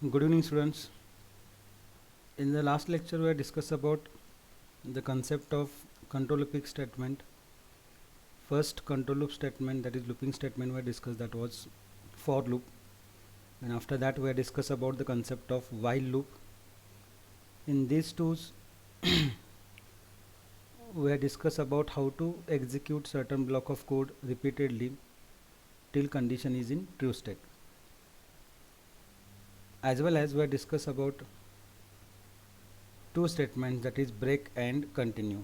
Good evening, students. In the last lecture, we discussed about the concept of control looping statement. First control loop statement, that is looping statement, we discussed, that was for loop. And after that, we discussed about the concept of while loop. In these two, we discussed about how to execute certain block of code repeatedly till condition is in true state. As well as we discussed about two statements, that is break and continue.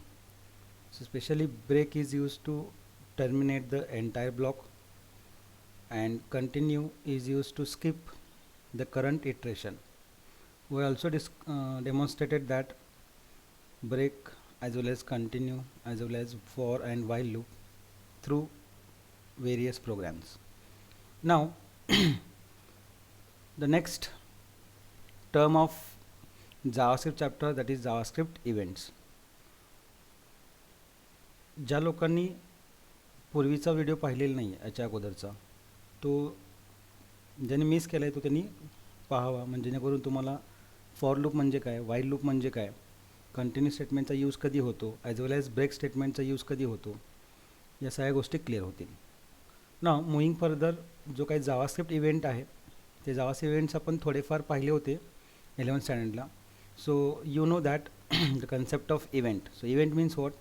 So especially break is used to terminate the entire block, and continue is used to skip the current iteration. We also demonstrated that break as well as continue as well as for and while loop through various programs. Now the next term of JavaScript chapter, that is JavaScript events. ज्या लोकांनी पूर्वीचा video पाहिलेला नाही याच्या अगोदरचा, तो ज्यांनी miss केला आहे तो त्यांनी पाहावा, म्हणजे जेणेकरून तुम्हाला फॉर लूप म्हणजे काय, वाईल लूप म्हणजे काय, कंटिन्यू स्टेटमेंटचा यूज कधी होतो, ॲज वेल ॲज ब्रेक स्टेटमेंटचा यूज कधी होतो, या सगळ्या गोष्टी क्लिअर होतील. ना मुव्हिंग फर्दर, जो काही जावास्क्रिप्ट इव्हेंट आहे ते जावास्क्रिप्ट इव्हेंट्स आपण थोडेफार पाहिले होते 11th स्टँडर्डला. So you know that the concept of event. So event means what?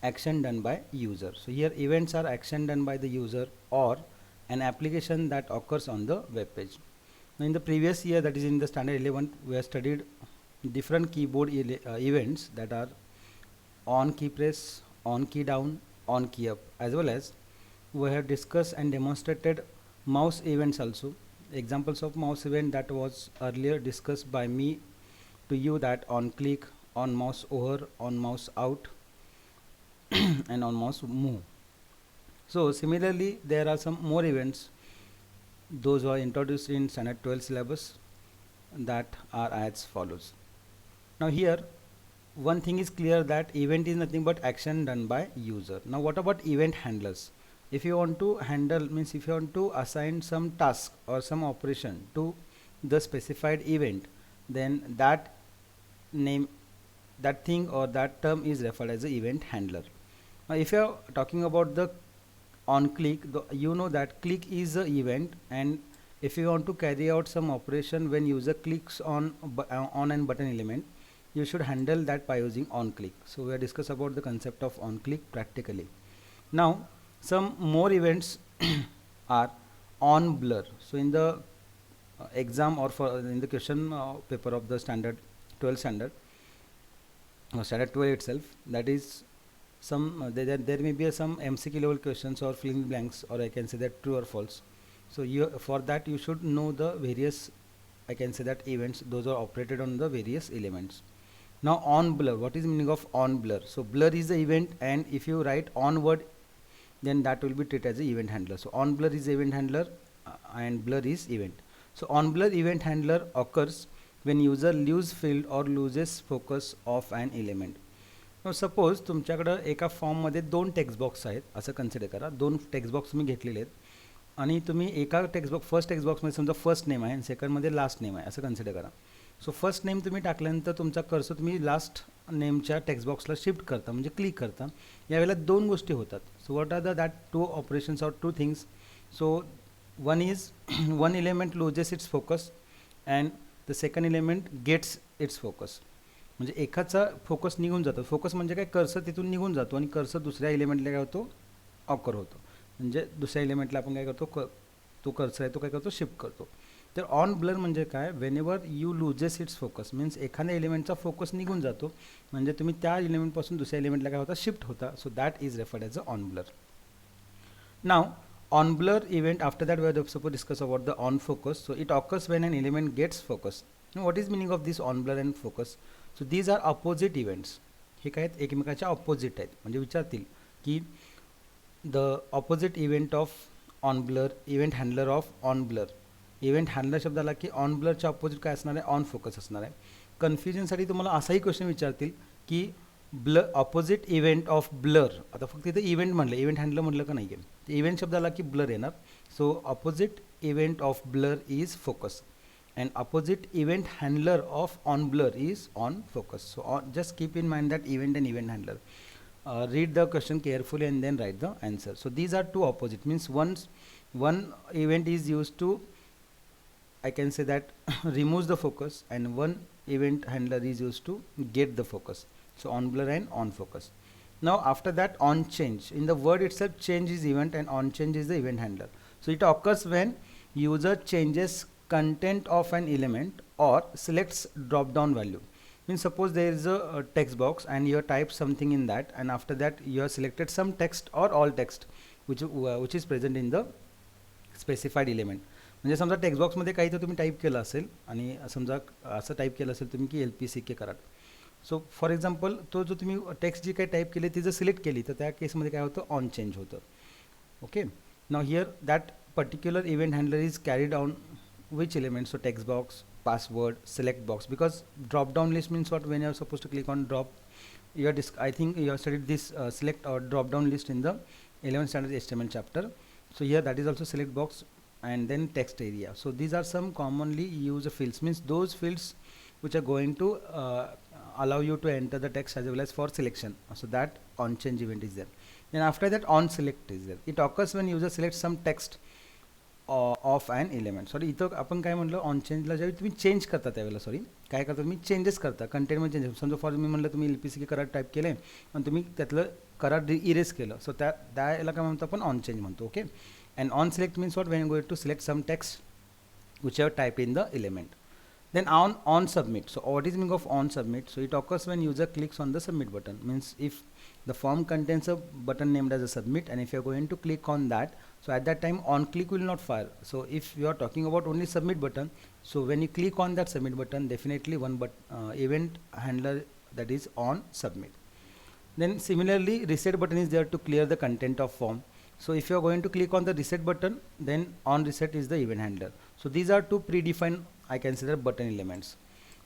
Action done by user. So here events are action done by the user or an application that occurs on the web page. Now in the previous year, that is in the standard 11, we have studied different keyboard events that are on key press, on key down, on key up, as well as we have discussed and demonstrated mouse events also. Examples of mouse event that was earlier discussed by me to you, that on click, on mouse over, on mouse out and on mouse move. So similarly there are some more events, those are introduced in standard 12 syllabus, that are as follows. Now here one thing is clear, that event is nothing but action done by user. Now what about event handlers? If you want to handle, means if you want to assign some task or some operation to the specified event, then that name, that thing or that term is referred as the event handler. Now if you are talking about the on click, you know that click is the event, and if you want to carry out some operation when user clicks on an button element, you should handle that by using on click. So we have discussed about the concept of on click practically. Now some more events are on blur. So in the exam or for in the question paper of the standard 12 standard or standard 12 itself, that is some there may be some MCQ level questions or fill in the blanks, or I can say that true or false. So you, for that you should know the various, I can say that events, those are operated on the various elements. Now on blur, what is the meaning of on blur? So blur is the event, and if you write on word, then that will be treated as the event handler. So on blur is event handler and blur is event. So on blur event handler occurs when user lose field or loses focus of an element. Suppose तुमच्याकडं एका फॉर्ममध्ये दोन text box आहेत असं consider करा. दोन text box तुम्ही घेतलेले आहेत आणि तुम्ही एका टेक्स्ट बॉक्स, फर्स्ट टेक्स्ट बॉक्समध्ये समजा फर्स्ट नेम आहे आणि सेकंडमध्ये लास्ट नेम आहे असं कन्सिडर करा. सो फर्स्ट नेम तुम्ही टाकल्यानंतर तुमचा कर्सर तुम्ही लास्ट नेमच्या टेक्स्ट बॉक्सला शिफ्ट करता, म्हणजे क्लिक करता. यावेळेला दोन गोष्टी होतात. So what are that two operations or two things? So one is one element loses its focus and the second element gets its focus. म्हणजे एकाचा फोकस निघून जातो. फोकस म्हणजे काय? कर्सर तिथून निघून जातो आणि कर्सर दुसऱ्या एलिमेंटला काय होतो? ऑकर होतो. म्हणजे दुसऱ्या एलिमेंटला आपण काय करतो, तो कर्सर आहे तो काय करतो? शिफ्ट करतो. तर ऑन ब्लर म्हणजे काय? Wien ever you loses its focus, means एखाद्या एलिमेंटचा फोकस निघून जातो, म्हणजे तुम्ही त्या एलिमेंटपासून दुसऱ्या एलिमेंटला काय होता? शिफ्ट होता. So that is referred as a on blur. Now on blur event, after that we are supposed to discuss about the on focus. So it occurs when an element gets focus. Now what is meaning of this on blur and focus? So these are opposite events. हे काय आहेत? एकमेकाच्या opposite आहेत. म्हणजे विचारतील की the opposite event of on blur, event handler of on blur. Event handler शब्द आला की ऑन ब्लरच्या ऑपोजिट काय असणार आहे? ऑन फोकस असणार आहे. कन्फ्युजनसाठी तुम्हाला असाही क्वेश्चन विचारतील की blur opposite event of blur. आता फक्त इथे इव्हेंट म्हणलं, इव्हेंट हँडलर म्हटलं का नाही आहे, इव्हेंट शब्द आला की ब्लर येणार. So opposite event of blur is focus. and opposite event handler of on blur is on focus. So just keep in mind that event and event handler. Read the question carefully and then write the answer. So these are two opposite, means one event is used to, I can say that, removes the focus, and one event handler is used to get the focus. So on blur and on focus. Now after that, on change, in the word itself, change is event and on change is the event handler. So it occurs when user changes content of an element or selects drop down value. Means suppose there is a text box and you have typed something in that, and after that you have selected some text or all text which is present in the specified element. म्हणजे समजा text बॉक्समध्ये काही तर तुम्ही type केलं असेल आणि समजा असं टाईप केलं असेल तुम्ही की LPCK Karad. So for example तो जो तुम्ही टेक्स्ट जी काही टाईप केली ती जर सिलेक्ट केली तर त्या केसमध्ये काय होतं, ऑन चेंज होतं. Okay, now here that particular event handler is carried on which element? So text box, password, select box, because drop down list means what? When you are supposed to click on drop, you are I think you have studied this select or drop down list in the 11th standard HTML chapter. So here that is also select box and then text area. So these are some commonly used fields, means those fields which are going to allow you to enter the text as well as for selection. So that on change event is there. Then after that, on select is there. It occurs when user selects some text of an element. Sorry इथं आपण काय म्हटलं, on चेंजला ज्यावेळी तुम्ही change करता त्यावेळेला, sorry काय करता तुम्ही, चेंजेस करता कंटेंटमध्ये चेंजेस. समजा फॉर मी म्हटलं तुम्ही LPCK कराड टाईप केलं आहे आणि तुम्ही त्यातलं कराड इरेज केलं, सो त्याला काय म्हणतो आपण, ऑन चेंज म्हणतो. Okay, and on select means what, when going to select some text which have type in the element. Then on submit. So what is meaning of on submit? So it occurs when user clicks on the submit button. Means if the form contains a button named as a submit, and if you are going to click on that, so at that time on click will not fire. So if you are talking about only submit button, so when you click on that submit button, definitely one event handler, that is on submit. Then similarly, reset button is there to clear the content of form. So if you are going to click on the reset button, then on reset is the event handler. So these are two predefined, I consider, button elements.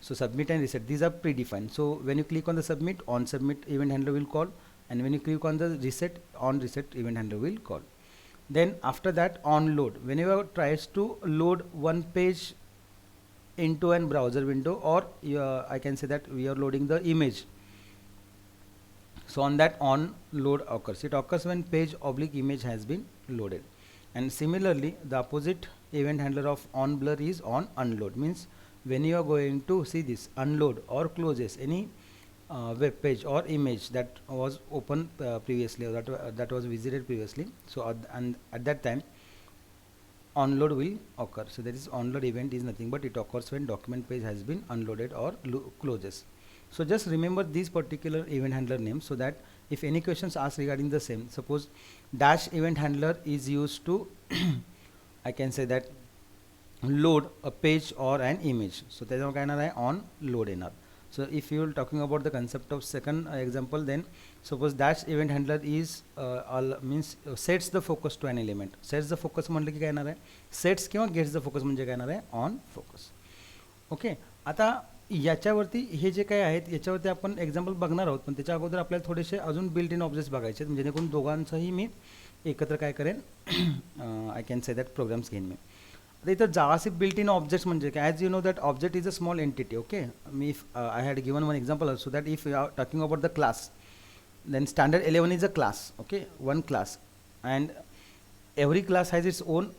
So submit and reset, these are predefined. So when you click on the submit, on submit event handler will call, and when you click on the reset, on reset event handler will call. Then after that, on load, whenever tries to load one page into an browser window, or I can say that we are loading the image. So on that, on load occurs. It occurs when page oblique image has been loaded. And similarly, the opposite event handler of on blur is on unload. Means when you are going to see this, unload or closes any web page or image that was open previously, or that was visited previously. So at that time, onload will occur. So that is, onload event is nothing but it occurs when document page has been unloaded or closes. So just remember these particular event handler names, so that if any questions asked regarding the same, suppose dash event handler is used to I can say that load a page or an image. So त्याच्यावर काय येणार आहे, on load येणार. So if you are talking about the concept of second example, then suppose dash event handler is means sets the focus to an element. Sets the focus म्हटलं की काय येणार आहे, sets किंवा gets the focus म्हणजे काय येणार आहे, on focus. ओके, आता याच्यावरती हे जे काय आहेत याच्यावरती आपण एक्झाम्पल बघणार आहोत, पण त्याच्या अगोदर आपल्याला थोडेसे अजून बिल्ट इन ऑब्जेक्ट्स बघायचे आहेत, जेणेकरून दोघांचंही मी एकत्र काय करेन, I can say that programs घेईन मी. आता इथं जावास्क्रिप्ट बिल्ट इन ऑब्जेक्ट्स म्हणजे काय, as you know that object is a small entity. Okay, मी I had given one example so that if you are talking about the class, then standard 11 is a class. Okay, one class, and every class has its own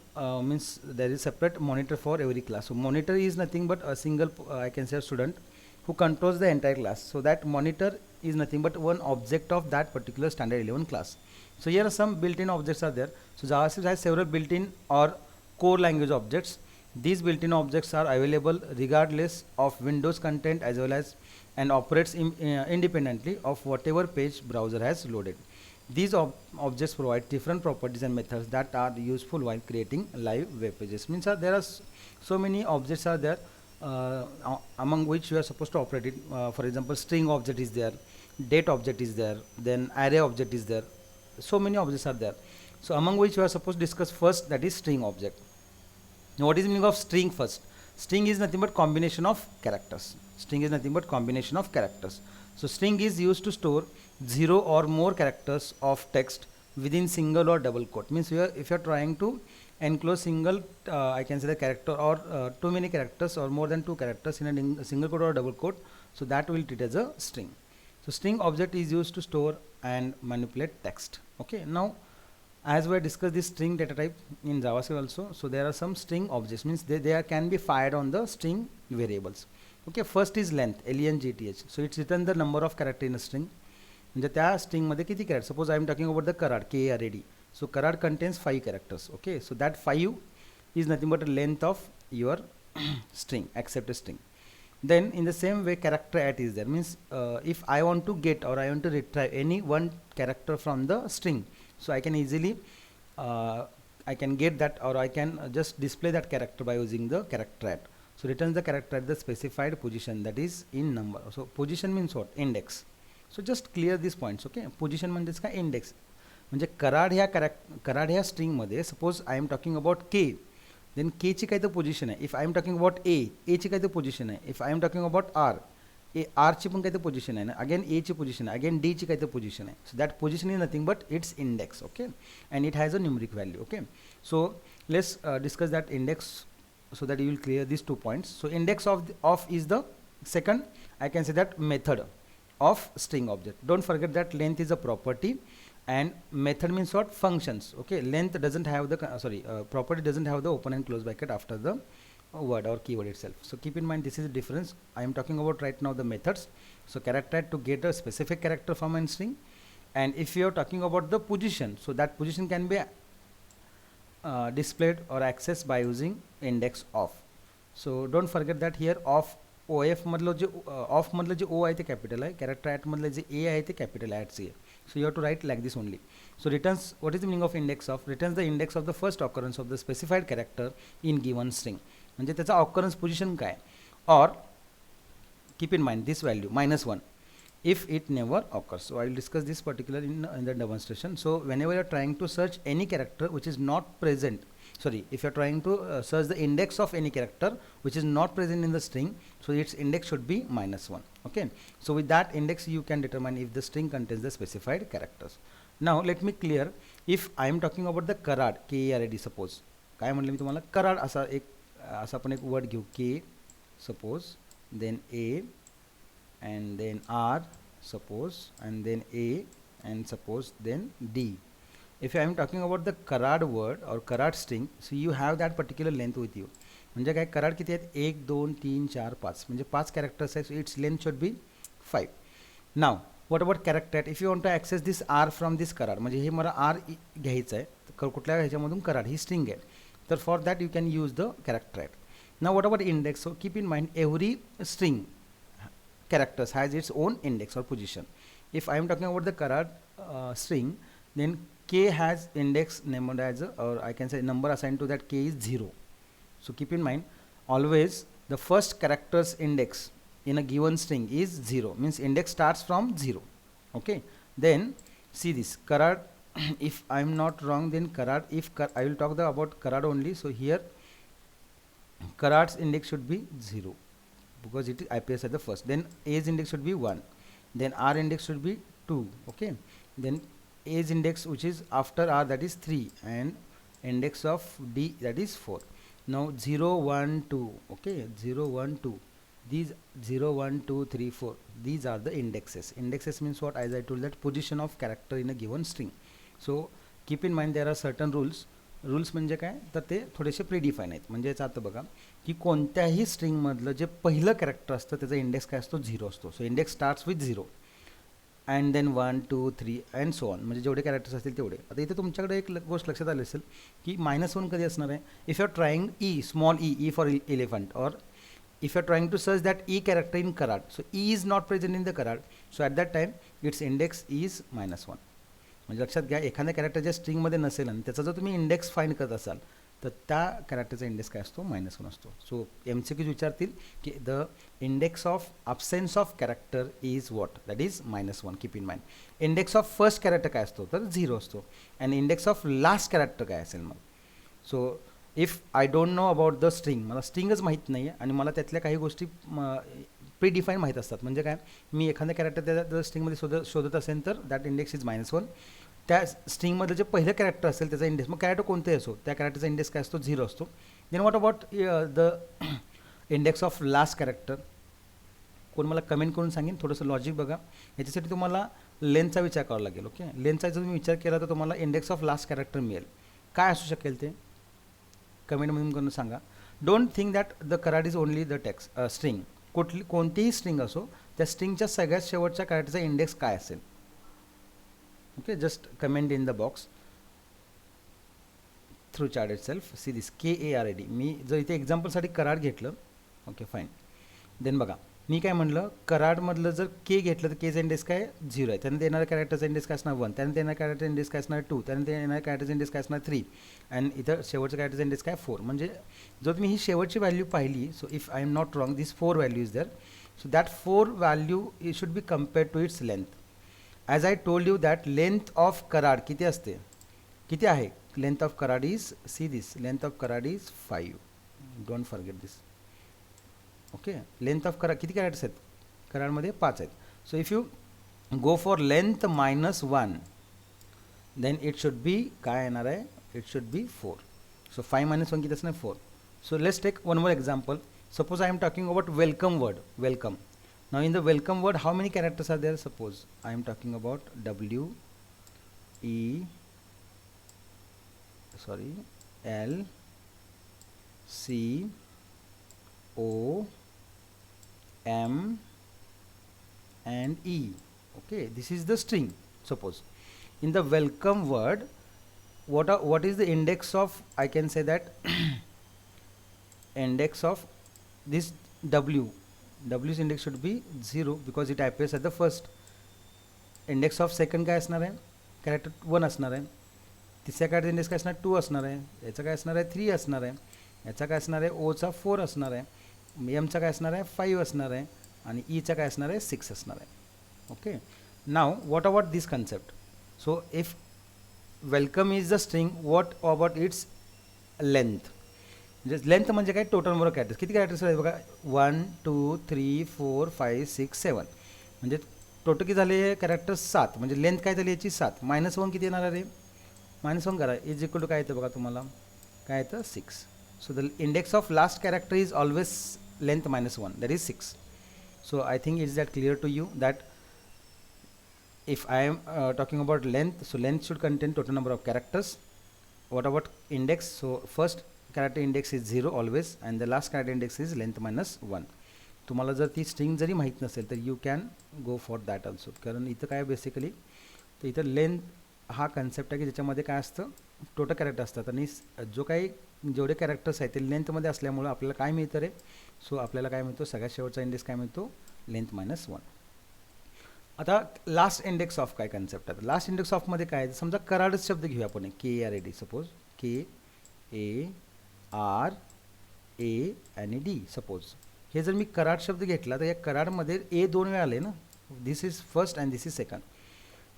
means there is separate monitor for every class. So monitor is nothing but a single I can say a student who controls the entire class. So that monitor is nothing but one object of that particular standard 11 class. So here are some built-in objects are there. So JavaScript has several built-in or core language objects. These built-in objects are available regardless of Windows content as well as, and operates independently of whatever page browser has loaded. These objects provide different properties and methods that are useful while creating live web pages. Means there are so many objects are there among which you are supposed to operate it. For example, string object is there, date object is there, then array object is there. So many objects are there. So among which you are supposed to discuss first, that is string object. Now what is the meaning of string first? String is nothing but combination of characters. String is nothing but combination of characters. So string is used to store 0 or more characters of text within single or double quote. Means if you are trying to enclose single I can say the character or too many characters or more than two characters in a single quote or double quote, so that will treat as a string. So string object is used to store and manipulate text. Okay, now as we discussed this string data type in JavaScript also, so there are some string objects, means they can be fired on the string variables. Okay, first is length, length, so it's written the number of character in a string. म्हणजे त्या स्ट्रिंगमध्ये किती character, suppose I am talking about the Karad KARAD, so Karad contains 5 characters. Okay, so that 5 is nothing but a length of your string, accepted string. Then in the same way character at is there, means if I want to get or I want to retrieve any one character from the string, so I can easily I can get that, or I can just display that character by using the character at. So returns the character at the specified position, that is in number. So position means what? Index. So just clear these points. Okay, position म्हणजेच काय? Index. म्हणजे कराड ह्या स्ट्रिंगमध्ये suppose I am talking about K, then K ची काय तर position आहे. If I am talking about A ची काय तर पोझिशन आहे. If I am talking about R ची पण काय तर पोझिशन आहे ना. अगेन ए ची पोझिशन आहे, अगेन डी ची काय तर पोझिशन आहे. So that position is nothing but it's index. Okay, and it has a numeric value. Okay, so let's discuss that index so that you will clear these 2 points. So index of is the second, I can say that, method of string object. Don't forget that length is a property and method means what? Functions. Okay, length doesn't have the property doesn't have the open and close bracket after the word or keyword itself. So keep in mind this is the difference. I am talking about right now the methods. So character to get a specific character from a string, and if you are talking about the position, so that position can be displayed or accessed by using index of. So don't forget that here of OF मधलं जे of मधलं जे O आहे ते capital आहे, character at मधलं जे A आहे ते कॅपिटल ॲट सी आहे. So you have to write like this only. So returns, what is the meaning of index of? Returns the index of the first occurrence of the specified character in given string. म्हणजे त्याचा occurrence position काय, और keep in mind this value -1 if it never occurs. So I will discuss this particular in the demonstration. So whenever you are trying to search any character which is not present, if you are trying to search the index of any character which is not present in the string, so its index should be -1. Okay, so with that index you can determine if the string contains the specified characters. Now let me clear, if I am talking about the karad, KARAD, suppose काय म्हटलं मी तुम्हाला, कराड असा आपण एक word घेऊ, K suppose, then A and then R suppose, and then A, and suppose then D. If I am talking about the karad word or karad string, so you have that particular length with you. म्हणजे काय, कराड किती आहेत, 1 2 3 4 5, म्हणजे 5 characters आहेत. So it's length should be 5. Now what about character at? If you want to access this R from this Karad, म्हणजे हे मला R घ्यायचं आहे कुठल्या ह्याच्यामधून, कराड ही स्ट्रिंग आहे, तर for that you can use the character at. Now what about index? So keep in mind every string characters has its own index or position. If I am talking about the karad string, then k has index named as or I can say number assigned to that k is 0. So keep in mind always the first character's index in a given string is 0, means index starts from 0. Okay, then see this karad if I am not wrong, then karad, if I will talk about karad only, so here karad's index should be 0 because it appears at the first. Then A's index should be 1, then R index should be 2. Okay, then A's index which is after R, that is 3, and index of D, that is 4. Now 0 1 2, okay, 0 1 2, these 0 1 2 3 4, these are the indexes. Indexes means what? As I told, that position of character in a given string. So keep in mind there are certain rules म्हणजे काय, तर ते थोडेसे प्रीडिफाईन आहेत. म्हणजे याचा अर्थ बघा की कोणत्याही स्ट्रिंगमधलं जे पहिलं कॅरेक्टर असतं त्याचा इंडेक्स काय असतो, 0 असतो. So index starts with 0 and then 1 2 3 and so on, म्हणजे जेवढे कॅरेक्टर्स असतील तेवढे. आता इथे तुमच्याकडे एक गोष्ट लक्षात आली असेल की -1 कधी असणार आहे, if you are trying small E for elephant, और if you are trying to search that E character in karad, so E is not present in the karad, so at that time its index is -1. म्हणजे लक्षात घ्या, एखाद्या character ज्या स्ट्रिंगमध्ये नसेल आणि त्याचा जर तुम्ही इंडेक्स फाइंड करत असाल तर त्या कॅरेक्टरचा इंडेक्स काय असतो, -1 असतो. सो MCQ विचारतील की the index of absence of character is what, that is -1. Keep in mind. Index of first character काय असतो, तर 0 असतो. आणि इंडेक्स ऑफ लास्ट कॅरेक्टर काय असेल मग. So if I don't know about the string, मला स्ट्रिंगच माहीत नाही आहे आणि मला त्यातल्या काही गोष्टी प्रीडिफाईन माहीत असतात. म्हणजे काय, मी एखाद्या कॅरेक्टर त्या स्ट्रिंगमध्ये शोधत असेल तर दॅट इंडेक्स इज -1. त्या स्ट्रिंगमधलं जे पहिलं कॅरेक्टर असेल त्याचा इंडेक्स, मग कॅरेक्टर कोणतेही असो त्या कॅरेक्टरचा इंडेक्स काय असतो, 0 असतो. Then what about the index of last character? कोण मला कमेंट करून सांगेन. थोडंसं लॉजिक बघा. याच्यासाठी तुम्हाला लेंथचा विचार करावा लागेल. ओके, लेंथचा जर तुम्ही विचार केला तर तुम्हाला इंडेक्स ऑफ लास्ट कॅरेक्टर मिळेल. काय असू शकेल ते कमेंटमधून करून सांगा. Don't think that the Karad is only the text string. कोणतीही स्ट्रिंग असो त्या स्ट्रिंगच्या सगळ्यात शेवटच्या कॅरेक्टरचा इंडेक्स काय असेल. Okay, just comment in the box through chart it self. See this KARAD. मी जर इथे एक्झाम्पलसाठी कराड घेतलं. Okay fine. देन बघा मी काय म्हणलं, कराडमधलं जर के घेतलं तर केचा इंडेक्स काय 0 आहे. त्याने देणाऱ्या कॅरेक्टरचा इंडेक्स काय असणार 1, त्याने देणाऱ्या कॅरेक्टरचा इंडेक्स काय असणार 2, त्याने देणाऱ्या कॅरेक्टरचा इंडेक्स काय असणार 3, आणि इथं शेवटच्या कॅरेक्टरचा इंडेक्स काय 4. म्हणजे जर तुम्ही ही शेवटची व्हॅल्यू पाहिली, so if I am not wrong this 4 value is there. So that 4 value it should be compare to its length. As I told you that length of Karad किती असते, किती आहे length of Karad is, see this length of Karad is 5. Don't forget this. Okay, length of Karad किती characters आहेत कराडमध्ये 5 आहेत. So if you go for length -1 then it should बी काय येणार आहे, इट शुड बी 4. सो 5 - 1 किती असणार 4. So let's take one more example. Suppose I am talking about welcome word, welcome. Now in the welcome word how many characters are there. Suppose I am talking about WELCOME and E. Okay, this is the string. Suppose in the welcome word, what is the index of, I can say that index of this W's index should be 0 because it appears at the first. Index of second काय असणार आहे, character 1 असणार आहे. तिसऱ्या character index काय असणार 2 असणार आहे. याचा काय असणार आहे 3 असणार आहे. याचा काय असणार आहे ओचा 4 असणार आहे. एमचा काय असणार आहे 5 असणार आहे. आणि ईचा काय असणार आहे 6 असणार आहे. Okay, now what about this concept. So if welcome is the string, what about its length. म्हणजे लेंथ म्हणजे काय, टोटल नंबर ऑफ कॅरेक्टर्स. किती कॅरेक्टर्स आहेत बघा, 1 2 3 4 5 6 7. म्हणजे टोटल किती झाले कॅरेक्टर्स 7. म्हणजे लेंथ काय झाली याची 7. -1 किती येणार आहे, -1 करा इज इक्वल टू काय येतं बघा तुम्हाला, काय येतं 6. So the index of last character is always length -1, that is 6. So I think is that clear to you that if I am talking about length, so length should contain total number of characters. What about index? So first character index is 0 always and the last character index is length -1. तुम्हाला जर ती string जरी माहीत नसेल तर you can go for that also. कारण इथं काय बेसिकली तर इथं लेंथ हा कन्सेप्ट आहे की ज्याच्यामध्ये काय असतं टोटल कॅरेक्टर असतात आणि जो काही जेवढे कॅरेक्टर्स आहेत ते लेंथमध्ये असल्यामुळं आपल्याला काय मिळतं रे, सो आपल्याला काय मिळतो सगळ्यात शेवटचा इंडेक्स काय मिळतो लेंथ -1. आता लास्ट इंडेक्स ऑफ काय कन्सेप्ट आहे. लास्ट इंडेक्स ऑफमध्ये काय आहे, समजा कराडच शब्द घेऊया आपण KARAD. सपोज KARA आणि D. सपोज हे जर मी कराड शब्द घेतला तर या कराडमध्ये A 2 वेळा आले ना, this is first and this is second.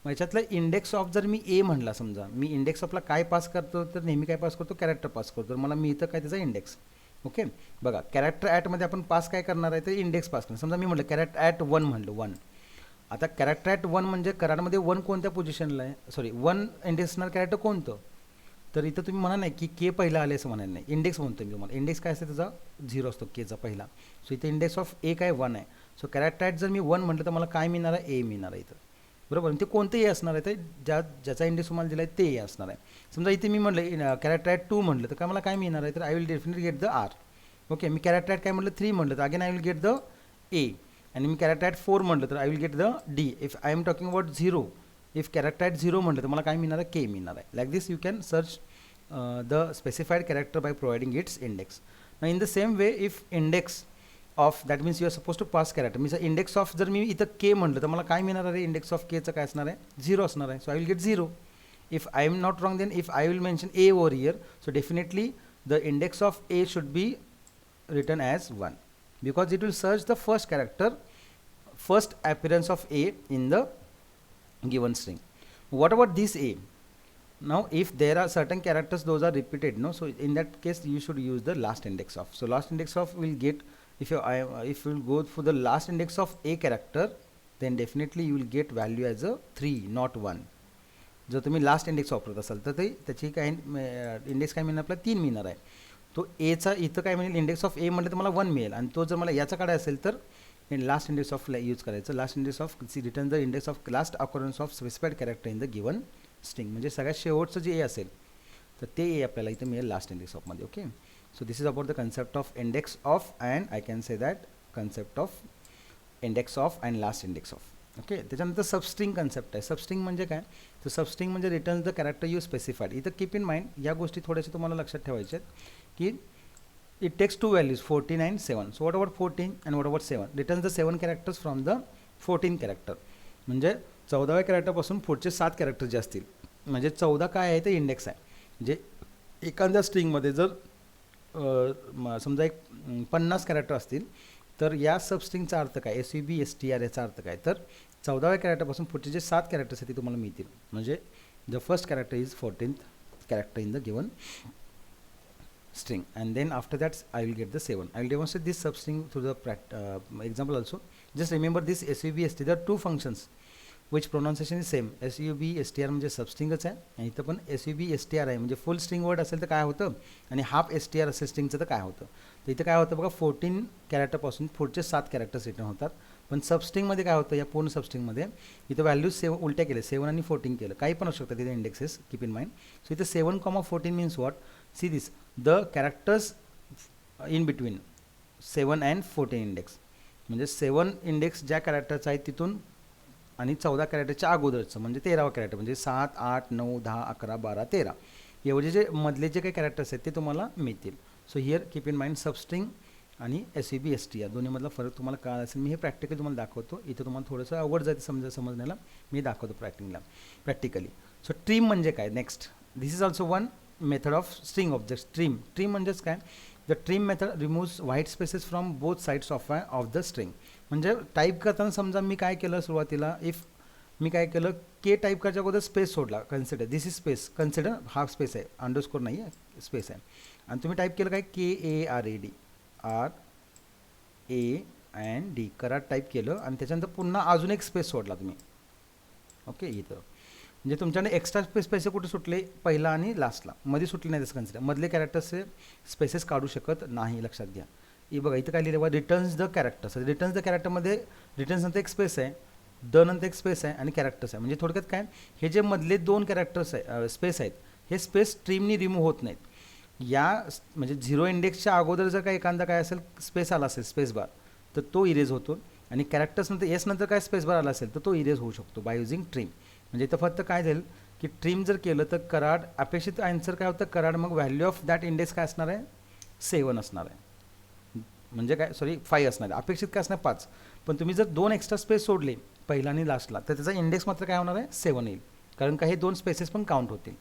मग याच्यातला इंडेक्स ऑफ जर मी A म्हणला, समजा मी इंडेक्स ऑफला काय पास करतो तर नेहमी काय पास करतो कॅरेक्टर पास करतो, तर मला मिळतं काय त्याचा इंडेक्स. ओके बघा कॅरेक्टर ॲटमध्ये आपण पास काय करणार आहे तर इंडेक्स पास करणार. समजा मी म्हटलं कॅरेक्टर ॲट 1 म्हणलं 1. आता कॅरेक्टर ॲट 1 म्हणजे कराडमध्ये 1 कोणत्या पोझिशनला आहे, सॉरी 1 इंडेक्स असणार कॅरेक्टर कोणतं, तर इथं तुम्ही म्हणा नाही की के पहिला आले असं म्हणायला नाही, इंडेक्स म्हणतो मी तुम्हाला. इंडेक्स काय असते त्याचा 0 असतो केचा पहिला. सो इथे इंडेक्स ऑफ ए काय 1 आहे. सो कॅरेक्टर ॲट जर मी 1 म्हटलं तर मला काय मिळणार आहे ए मिळणार आहे इथं, बरोबर. ते कोणतं ए असणार आहे तर ज्याचा इंडेक्स तुम्हाला दिला आहे ते ए असणार आहे. समजा इथे मी म्हटलं कॅरेक्टर ॲट 2 म्हटलं तर काय मला काय मिळणार आहे तर I will definitely get the R. Okay, मी कॅरेक्टर ॲट काय म्हटलं 3 म्हटलं तर again I will get the A. आणि मी कॅरेक्टर ॲट 4 म्हटलं तर I will get the D. If I am talking about 0, if character at 0 म्हटलं तर मला काय मिळणार आहे के मिळणार आहे. Like this you can search the specified character by providing its index. Now in the same way if index of, that means you are supposed to pass character, means index of जर मी इथं k म्हटलं तर मला काय मिळणार आहे, index of केचं काय असणार आहे 0 असणार आहे. So I will get 0. If I am not wrong then if I will mention a over here, so definitely the index of a should be written as 1 because it will search the first character, first appearance of a in the given string. What about this a? Now if there are certain characters those are repeated, no, so in that case you should use the last index of. So last index of will get, if you will go for the last index of a character then definitely you will get value as a 3 not 1. जर तुम्ही last index वापरत असाल तर ते त्याची काय index काय मिळणार आपल्याला 3 मिळणार आहे. तो एचा इथं काय मिळेल इंडेक्स ऑफ ए म्हटलं तर मला 1 मिळेल आणि तो जर मला याचा काढायचा असेल तर लास्ट इंडेक्स ऑफ यूज करायचं. Last index of return the index of last occurrence of specified character in the given string. म्हणजे सगळ्यात शेवटचं जे ए असेल तर ते ए आपल्याला इथं मिळेल लास्ट इंडेक्स ऑफमध्ये. Okay, so this is about the concept of index of and I can say that concept of index of and last index of. Okay, त्याच्यानंतर सबस्ट्रिंग कन्सेप्ट आहे. सबस्ट्रिंग म्हणजे काय, तर सबस्ट्रिंग म्हणजे return the character you specified. इथं keep in mind या गोष्टी थोड्याशा तुम्हाला लक्षात ठेवायच्या आहेत की it takes two values 14 and 7. so what about 14 and what about 7? returns the 7 characters from the 14 character. म्हणजे 14व्या कॅरेक्टरपासून पुढचे 7 कॅरेक्टर जे असतील म्हणजे 14 काय आहे ते इंडेक्स आहे. म्हणजे एखाद्या स्ट्रिंगमध्ये जर समजा एक 50 कॅरेक्टर असतील तर या सबस्ट्रिंगचा अर्थ काय, SUB STR याचा अर्थ काय, तर 14व्या कॅरेक्टरपासून पुढचे जे 7 कॅरेक्टर्स आहेत ते तुम्हाला मिळतील. म्हणजे the first character is 14th character in the given string and then after that I will get the 7. I will demonstrate this substring through the example also. Just remember this SUB STR, there are two functions which pronunciation is same. SUB STR म्हणजे सबस्ट्रिंगच आहे आणि इथं पण SUB STR आहे. म्हणजे फुल string word असेल तर काय होतं आणि हाफ STR असेल स्ट्रिंगचं तर काय होतं. तर इथं काय होतं बघा 14 कॅरेक्टरपासून पुढचे 7 कॅरेक्टर्स रिटर्न होतात. पण सबस्ट्रिंगमध्ये काय होतं या पूर्ण सबस्ट्रिंगमध्ये इथं व्हॅल्यूज 7 उलट्या केले, 7 आणि 14 केलं, काही पण असू शकतात तिथे indexes. Keep in mind. So इथं 7,14 means what, see this the characters in between 7 and 14 index. म्हणजे 7 इंडेक्स ज्या कॅरेक्टरचं आहे तिथून आणि 14 कॅरेक्टरच्या अगोदरचं म्हणजे 13वा कॅरेक्टर म्हणजे 7, 8, 9, 10, 11, 12, 13 एवढे जे मधले जे काही कॅरेक्टर्स आहेत ते तुम्हाला मिळतील. So here keep in mind substring आणि SUB STR दोन्हीमधला फरक तुम्हाला कळाला असेल. मी हे प्रॅक्टिकली तुम्हाला दाखवतो. इथं तुम्हाला थोडंसं अवघड जाते समजण्याला, मी दाखवतो प्रॅक्टिकली. सो ट्रिम म्हणजे काय, next this is also one method of string object. Trim म्हणजेच काय, the trim method removes white spaces from both sides of the string. म्हणजे टाईप करताना समजा मी काय केलं सुरुवातीला, इफ मी काय केलं के टाईप करायच्या अगोदर स्पेस सोडला, consider this is space, consider हा स्पेस आहे, अंडरस्कोर नाही आहे, स्पेस आहे. आणि तुम्ही टाईप केलं काय KARAD RAND कराड टाईप केलं आणि त्याच्यानंतर पुन्हा अजून एक स्पेस सोडला तुम्ही. ओके, इथं म्हणजे तुमच्याकडे एक्स्ट्रा पैसे कुठे सुटले, पहिला आणि लास्टला, मध्ये सुटले नाही तसं कन्सिडर. मधले कॅरेक्टर्सचे स्पेसेस काढू शकत नाही, लक्षात घ्या. बघा इथं काय लिहिलं बघा, returns the characters. Returns the कॅरेक्टरमध्ये रिटर्न्स नंतर एक स्पेस आहे, द नंतर एक स्पेस आहे आणि कॅरेक्टर्स आहे. म्हणजे थोडक्यात काय, हे जे मधले 2 कॅरेक्टर्स आहे स्पेस आहेत हे स्पेस स्ट्रीमनी रिमूव्ह होत नाहीत. या म्हणजे 0 इंडेक्सच्या अगोदर जर काय एखादा काय असेल स्पेस आला असेल स्पेस बार तर तो इरेज होतो आणि कॅरेक्टर्स नंतर एस नंतर काय स्पेस बार आला असेल तर तो इरेज होऊ शकतो बाय युझिंग ट्रिम. म्हणजे इथं फक्त काय झालं की ट्रिम जर केलं तर कराड अपेक्षित आन्सर काय होतं, कराड मग व्हॅल्यू ऑफ दॅट इंडेक्स काय असणार आहे 7 असणार आहे. म्हणजे काय 5 असणार आहे, अपेक्षित काय असणार 5. पण तुम्ही जर 2 एक्स्ट्रा स्पेस सोडले पहिला आणि लास्टला तर त्याचा इंडेक्स मात्र काय होणार आहे 7 येईल, कारण का हे 2 स्पेसेस पण काउंट होतील.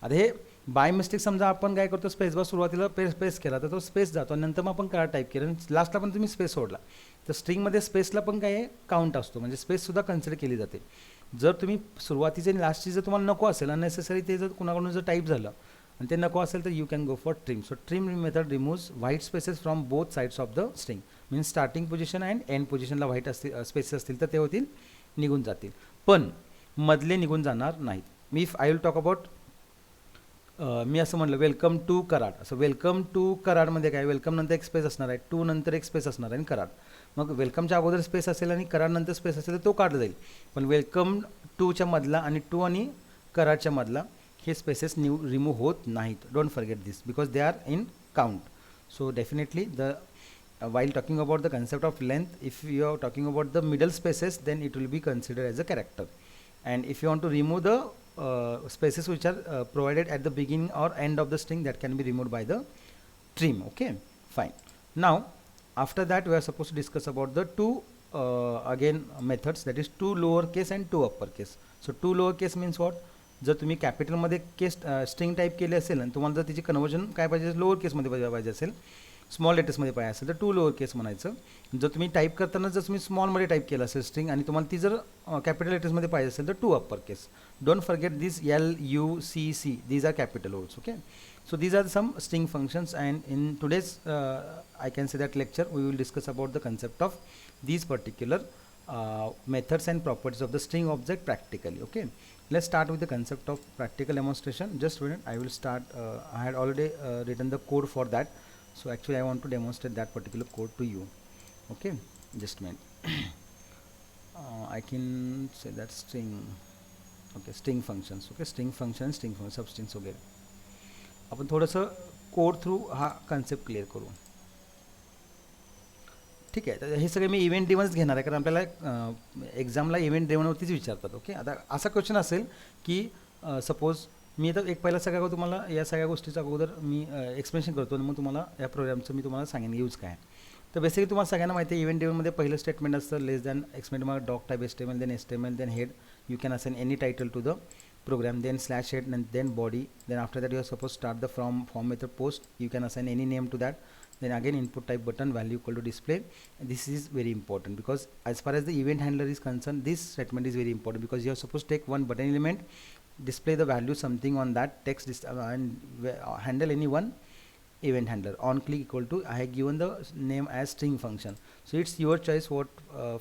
आता हे बाय मिस्टेक समजा आपण काय करतो स्पेस बार सुरुवातीला स्पेस केला तर तो स्पेस जातो आणि नंतर मग आपण कराड टाईप केलं आणि लास्टला पण तुम्ही स्पेस सोडला तर स्ट्रिंगमध्ये स्पेसला पण काय काउंट असतो, म्हणजे स्पेससुद्धा कन्सिडर केली जाते. जर तुम्ही सुरुवातीचे आणि लास्टची जर तुम्हाला नको असेल अननेसेसरी ते जर कुणाकडून जर टाईप झालं आणि ते नको असेल तर you can go for trim. So trim method removes white spaces from both sides of the string. Means starting position and end पोझिशनला व्हाईट असतील स्पेसेस असतील तर ते होतील निघून जातील, पण मधले निघून जाणार नाहीत. Me if I will talk about me असं म्हटलं वेलकम टू कराड, असं वेलकम टू कराडमध्ये काय वेलकम नंतर एक स्पेस असणार आहे, टू नंतर एक स्पेस असणार आहे आणि कराड. मग वेलकमच्या अगोदर स्पेस असेल आणि कराड नंतर स्पेस असेल तर तो काढला जाईल. पण वेलकम टूच्या मधला आणि टू आणि कराडच्या मधला हे स्पेसेस रिमूव्ह होत नाहीत. Don't forget this because they are in count. So definitely the while talking about the concept of length, if you are talking about the middle spaces then it will be considered as a character, and if you want to remove the spaces which are provided at the beginning or end of the string, that can be removed by the trim. Okay, fine. Now after that we are supposed to discuss about the two again methods, that is 2 lowercase and 2 uppercase. So 2 lowercase means what, जर तुम्ही कॅपिटलमध्ये केस string type केली असेल आणि तुम्हाला जर तिची conversion काय पाहिजे लोअर केसमध्ये पाहिजे असेल, स्मॉल लेटर्समध्ये पाहिजे असेल तर 2 लोअर केस म्हणायचं. जर तुम्ही टाईप करताना जर तुम्ही स्मॉलमध्ये टाईप केलं असेल स्ट्रिंग आणि तुम्हाला ती जर कॅपिटल लेटर्समध्ये पाहिजे असेल तर 2 upper case. Don't forget this LUCC, these are capital words. Okay, so these are some string functions, and in today's I can say that lecture we will discuss about the concept of these particular methods and properties of the string object practically. Okay, let's start with the concept of practical demonstration. Just wait, I will start. I had already written the code for that, so actually I want to demonstrate that particular code to you. Okay, just a minute. I can say that string. Okay, string functions. Okay, string functions, string function, substrings वगैरे. आपण थोडंसं code through हा concept clear करू. ठीक आहे, तर हे सगळे मी इव्हेंट ड्रिव्हनच घेणार आहे, कारण आपल्याला एक्झामला इव्हेंट ड्रिव्हनवरतीच विचारतात. ओके, आता असा क्वेश्चन असेल की सपोज मी तर एक पहिला सगळ्या तुम्हाला या सगळ्या गोष्टीचा अगोदर मी एक्सप्लेनेशन करतो आणि मग तुम्हाला या प्रोग्रामचं मी तुम्हाला सांगेन यूज काय आहे. तर बेसिकली तुम्हाला सगळ्यांना माहिती आहे इव्हेंट ड्रिव्हनमध्ये पहिलं स्टेटमेंट असतं लेस दॅन एक्सपेंड मग doc type HTML then HTML then head you can assign any title to the program, then slash head and then body, then after that you are supposed to start the from form method post, you can assign any name to that, then again input type button value equal to display. This is very important because as far as the event handler is concerned, this statement is very important because you are supposed to take one button element, display the value something on that text and handle any one event handler. On click equal to I have given the name as string function, so it's your choice what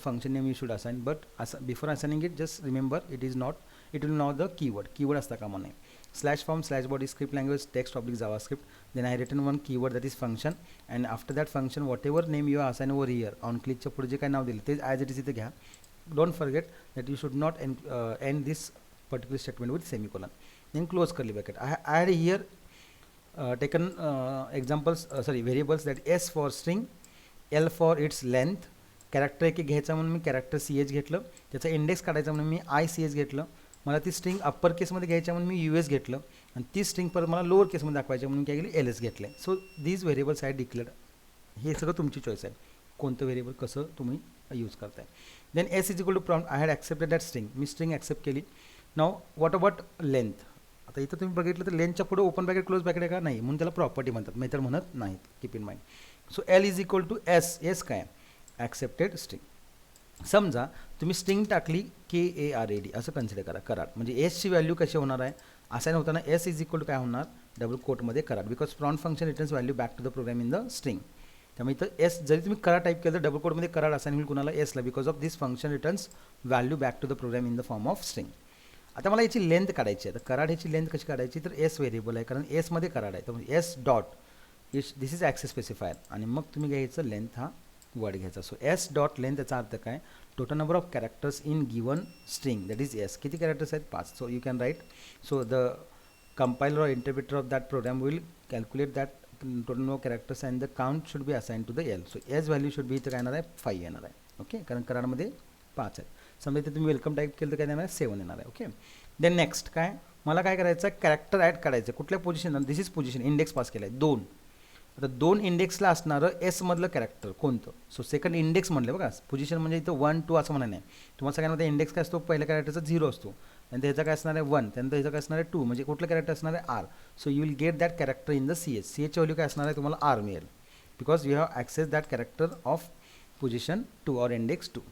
function name you should assign, but before assigning it just remember it is not, it will know the keyword असता कामा नये. Slash form slash body script language text oblique javascript, then I written one keyword that is function, and after that function whatever name you assign over here on click च्या पुढे जे काय नाव दिले ते as it is इथे घ्या. Don't forget that you should not end this particular statement with semicolon, then close curly bracket. I had here taken examples variables that S for string, L for its length, character एक घ्यायचा म्हणून मी character CH घेतलं, त्याचा index काढायचा म्हणून मी ICH घेतलं, मला ती स्ट्रिंग अप्पर केसमध्ये घ्यायच्या म्हणून मी US घेतलं, आणि ती स्ट्रिंग परत मला लोअर केसमध्ये दाखवायच्या म्हणून काय केली LS घेतले. So these variables I declared. हे सगळं तुमची चॉईस आहे कोणतं व्हेरिएबल कसं तुम्ही यूज करताय. Then S is equal to prompt, I had accepted that string, मी स्ट्रिंग ॲक्सेप्ट केली. नाव व्हॉट अबाउट लेंथ, आता इथं तुम्ही बघितलं तर लेंथच्या पुढे ओपन ब्रॅकेट क्लोज ब्रॅकेट आहे का नाही, म्हणून त्याला प्रॉपर्टी म्हणतात, मेथड म्हणत नाहीत, keep in mind. So L is equal to S, S काय ॲक्सेप्टेड स्ट्रिंग. समजा तुम्ही स्ट्रिंग टाकली KARAD असं कन्सिडर करा, कराड, म्हणजे एसची व्हॅल्यू कशी होणार आहे असाइन होताना S इज इक्वल टू काय होणार डबल कोटमध्ये Karad, because prone function returns value back to the program in the string. त्यामुळे इथं S जरी तुम्ही कराड टाईप केलं तर डबल कोटमध्ये कराड असाइन होईल कुणाला Sला, because of this function returns value back to the program in the form of string. आता मला याची लेंथ काढायची आहे, तर कराड ह्याची लेंथ कशी काढायची, तर S व्हेरिएबल आहे कारण Sमध्ये कराड आहे, तर S dot this is access specifier, आणि मग तुम्ही घ्यायचं लेंथ हा वर्ड घ्यायचा. सो S डॉट लेंथ याचा अर्थ काय, total number of characters in given string that is S. किती कॅरेक्टर्स आहेत 5, so you can write. So the compiler or interpreter of that program will calculate that total number of characters and the count should be assign to the L. So S value should be इथं काय येणार आहे 5 येणार आहे. Okay, कारण कराडमध्ये 5 आहेत. समजा इथे तुम्ही वेलकम टाईप केलं तर काय येणार आहे 7 येणार आहे. ओके, देन नेक्स्ट काय मला काय करायचं आहे, कॅरेक्टर ॲड करायचं. कुठल्या position, this is position, index pass केला आहे 2. आता 2 इंडेक्सला असणारं S मधलं कॅरेक्टर कोणतं, सो सेकंड इंडेक्स म्हणलं बघा, पोझिशन म्हणजे इथं 1 2 असं म्हणा नाही. तुम्हाला सगळ्यांमध्ये इंडेक्स काय असतो, पहिल्या कॅरेक्टरचा 0 असतो, आणि त्याचा काय असणार आहे 1, त्यानंतर ह्याचा काय असणार आहे 2, म्हणजे कुठलं कॅरेक्टर असणार आहे R. So you will get that character in the CH. CH value काय असणार आहे तुम्हाला R मिळेल, because you have access that character of position 2 or index 2.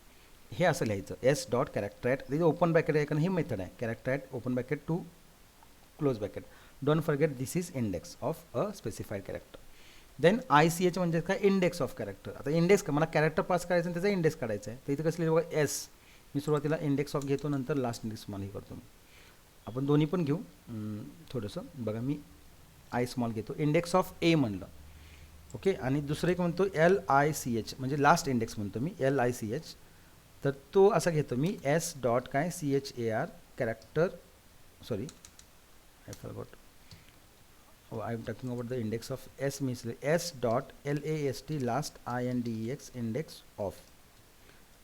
हे असं लिहायचं S डॉट कॅरेक्टर ॲट, तिथे ओपन ब्रॅकेट आहे कारण हे मेथड आहे, character at open bracket two close bracket. Don't forget this is index of a specified character. Then ICH म्हणजे काय, इंडेक्स ऑफ कॅरेक्टर. आता इंडेक्स का मला कॅरेक्टर पास करायचं आणि त्याचा इंडेक्स काढायचा आहे, तर इथं कसं लिहिलं बघा S, मी सुरुवातीला इंडेक्स ऑफ घेतो नंतर लास्ट इंडेक्स स्मॉल हे करतो. आपण दोन्ही पण घेऊ थोडंसं बघा, मी I स्मॉल घेतो, इंडेक्स ऑफ A म्हणलं. ओके, आणि दुसरं एक म्हणतो LICH म्हणजे लास्ट इंडेक्स म्हणतो मी LICH, तर तो असा घेतो मी S डॉट काय CHAR character, sorry I forgot, I am talking about the index of S means S dot LAST last INDEX index of.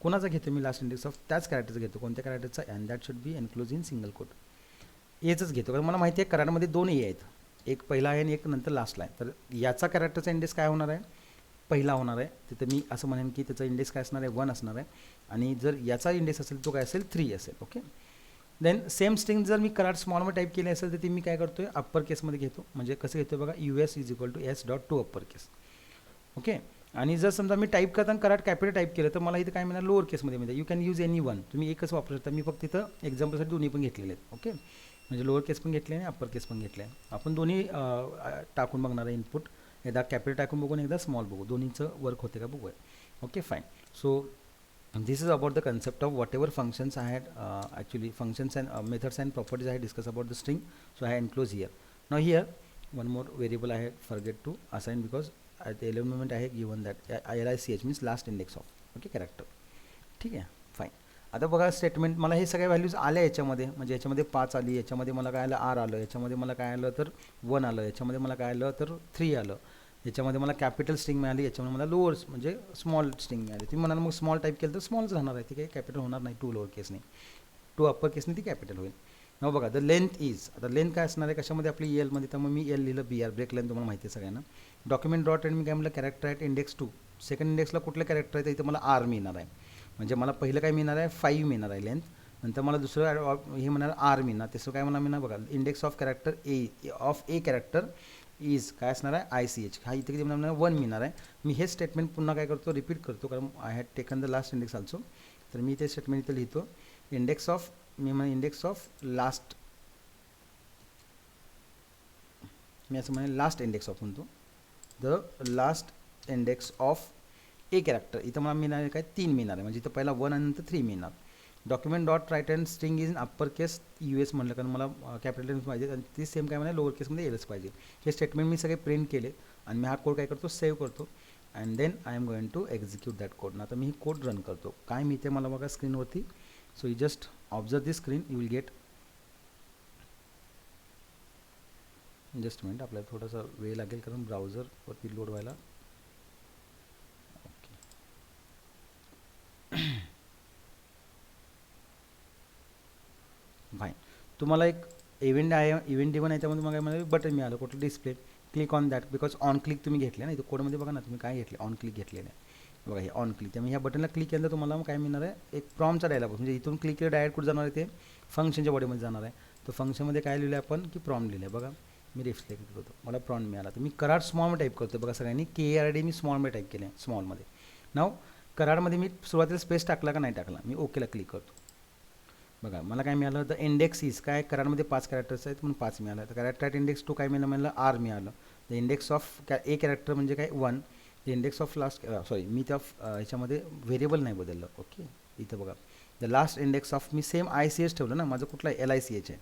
कोणाचा घेतो मी लास्ट इंडेक्स ऑफ, त्याच कॅरेक्टरचा घेतो, कोणत्या कॅरेक्टरचा, and that should be enclose in single quote. एचंच घेतो कारण मला माहिती आहे कराडमध्ये 2 ए आहेत, एक पहिला आहे आणि एक नंतर लास्टला आहे. तर याचा कॅरेक्टरचा इंडेक्स काय होणार आहे, पहिला होणार आहे, तिथं मी असं म्हणेन की त्याचा इंडेक्स काय असणार आहे 1 असणार आहे, आणि जर याचा इंडेक्स असेल तो काय असेल 3 असेल. ओके, देन सेम स्ट्रिंग जर मी कराड स्मॉलमध्ये टाईप केली असेल तर ती मी काय करतो आहे अप्पर केसमध्ये घेतो, म्हणजे कसं घेतो बघा US is equal to S dot to upper case. Okay, आणि जर समजा मी टाईप करताना कराड कॅपिटल टाईप केलं तर मला इथं काय मिळणार लोअर केसमध्ये मिळतं. You can use any one, तुम्ही एकच वापरू शकता, मी फक्त इथं एक्झाम्पलसाठी दोन्ही पण घेतलेले आहेत. ओके, म्हणजे लोअर केस पण घेतले आणि अप्पर केस पण घेतले आहे. आपण दोन्ही टाकून बघणार आहे इनपुट, एकदा कॅपिटल टाकून बघून एकदा स्मॉल बघू, दोन्हीचं वर्क होते का बघूया. Okay fine. So This is about the concept of whatever functions I had actually functions and methods and properties I had discussed about the string. So I enclose here. Now here one more variable I had forget to assign because at the element I had given that LICH means last index of okay character. ठीक आहे fine. आता बघा statement मला हे सगळ्या values आल्या याच्यामध्ये म्हणजे याच्यामध्ये 5 आली, याच्यामध्ये मला काय आलं आर आलं, याच्यामध्ये मला काय आलं तर 1 आलं, याच्यामध्ये मला काय आलं तर 3 आलं, याच्यामध्ये मला कॅपिटल स्ट्रिंग मिळाली, याच्यामध्ये मला लोअर म्हणजे स्मॉल स्ट्रिंग मिळाली. तुम्ही म्हणाल मग स्मॉल टाईप केलं तर स्मॉलच राहणार आहे, ती काही कॅपिटल होणार नाही. 2 लोअर केसने 2 अप्पर केसने ती कॅपिटल होईल. मग बघा द लेंथ इज, आता लेंथ काय असणार आहे कशामध्ये आपली एलमध्ये, तर मग मी एल लिहिलं BR ब्रेक लेंथ तुम्हाला माहिती आहे सगळ्यांना. डॉक्युमेंट डॉट एंड मी काय म्हटलं कॅरेक्टर ॲट इंडेक्स 2, सेकंड इंडेक्सला कुठलं कॅरेक्टर आहे तर इथं मला आर मिळणार आहे. म्हणजे मला पहिलं काय मिळणार आहे 5 मिळणार आहे लेंथ, नंतर मला दुसरं हे म्हणणार आर मिळणार, तिसरं काय म्हणणार मिळणार बघा index of character A character is काय असणार आहे ICH, हा इथे किती म्हणणार 1 मिळणार आहे. मी हे स्टेटमेंट पुन्हा काय करतो रिपीट करतो कारण I had taken the last index also. तर मी ते स्टेटमेंट इथे लिहितो इंडेक्स ऑफ मी म्हणा इंडेक्स ऑफ लास्ट, मी असं म्हणेन लास्ट इंडेक्स ऑफ म्हणतो the last index of A character. इथं मला मिळणार आहे काय 3 मिळणार आहे म्हणजे इथं पहिला 1 आणि नंतर 3 मिळणार. Document dot write and string is in upper case US म्हटलं कारण मला कॅपिटल पाहिजे आणि ती सेम काय म्हणा लोअर केसमध्ये येलच पाहिजे. हे स्टेटमेंट मी सगळे प्रिंट केले आणि मी हा कोड काय करतो सेव्ह करतो and then I am going to execute that code. आता मी ही कोड रन करतो. काय मिळते मला बघा स्क्रीनवरती. So you just observe this screen, you will get just minute, आपल्याला थोडासा वेळ लागेल कारण ब्राउझरवरती लोड व्हायला. फाईन. तुम्हाला एक इव्हेंट आहे, इव्हेंट इव्हन आहे त्यामध्ये मग काय मला बटन मिळालं कुठलं display, click on that because on click तुम्ही घेतले ना, इथं कोडमध्ये बघा ना तुम्ही काय घेतले ऑन क्लिक घेतलेलं आहे बघा हे ऑन क्लिक. त्यामुळे ह्या बटनला क्लिक केल्यानंतर तुम्हाला काय मिळणार आहे एक प्रॉम्प्टचा डायलॉग म्हणजे इथून क्लिक केलं डायरेक्ट कुठे जाणार आहे ते फंक्शनच्या बॉडीमध्ये जाणार आहे. तर फंक्शनमध्ये काय लिहिलं आहे आपण की प्रॉम्प्ट लिहिलं आहे बघा. मी रिफ्लेक्ट करतो मला प्रॉम्प्ट मिळाला तर मी कराड स्मॉलमध्ये टाईप करतो बघा सगळ्यांनी KRD मी स्मॉलमध्ये टाईप केलं आहे स्मॉलमध्ये. नाव कराडमध्ये मी सुरुवातीला स्पेस टाकला का नाही टाकला, मी ओकेला क्लिक करतो. बघा मला काय मिळालं तर इंडेक्स इज काय कराडमध्ये 5 कॅरेक्टर्स आहेत म्हणून 5 मिळालं. तर कॅरेक्टर ॲट इंडेक्स 2 काय मिळालं आर मिळालं. The index of A character म्हणजे काय 1, the index of last sorry मी त्या ह्याच्यामध्ये व्हेरिएबल नाही बदललं ओके. इथं बघा द लास्ट इंडेक्स ऑफ मी सेम ICH ठेवलं ना, माझं कुठला LICH आहे.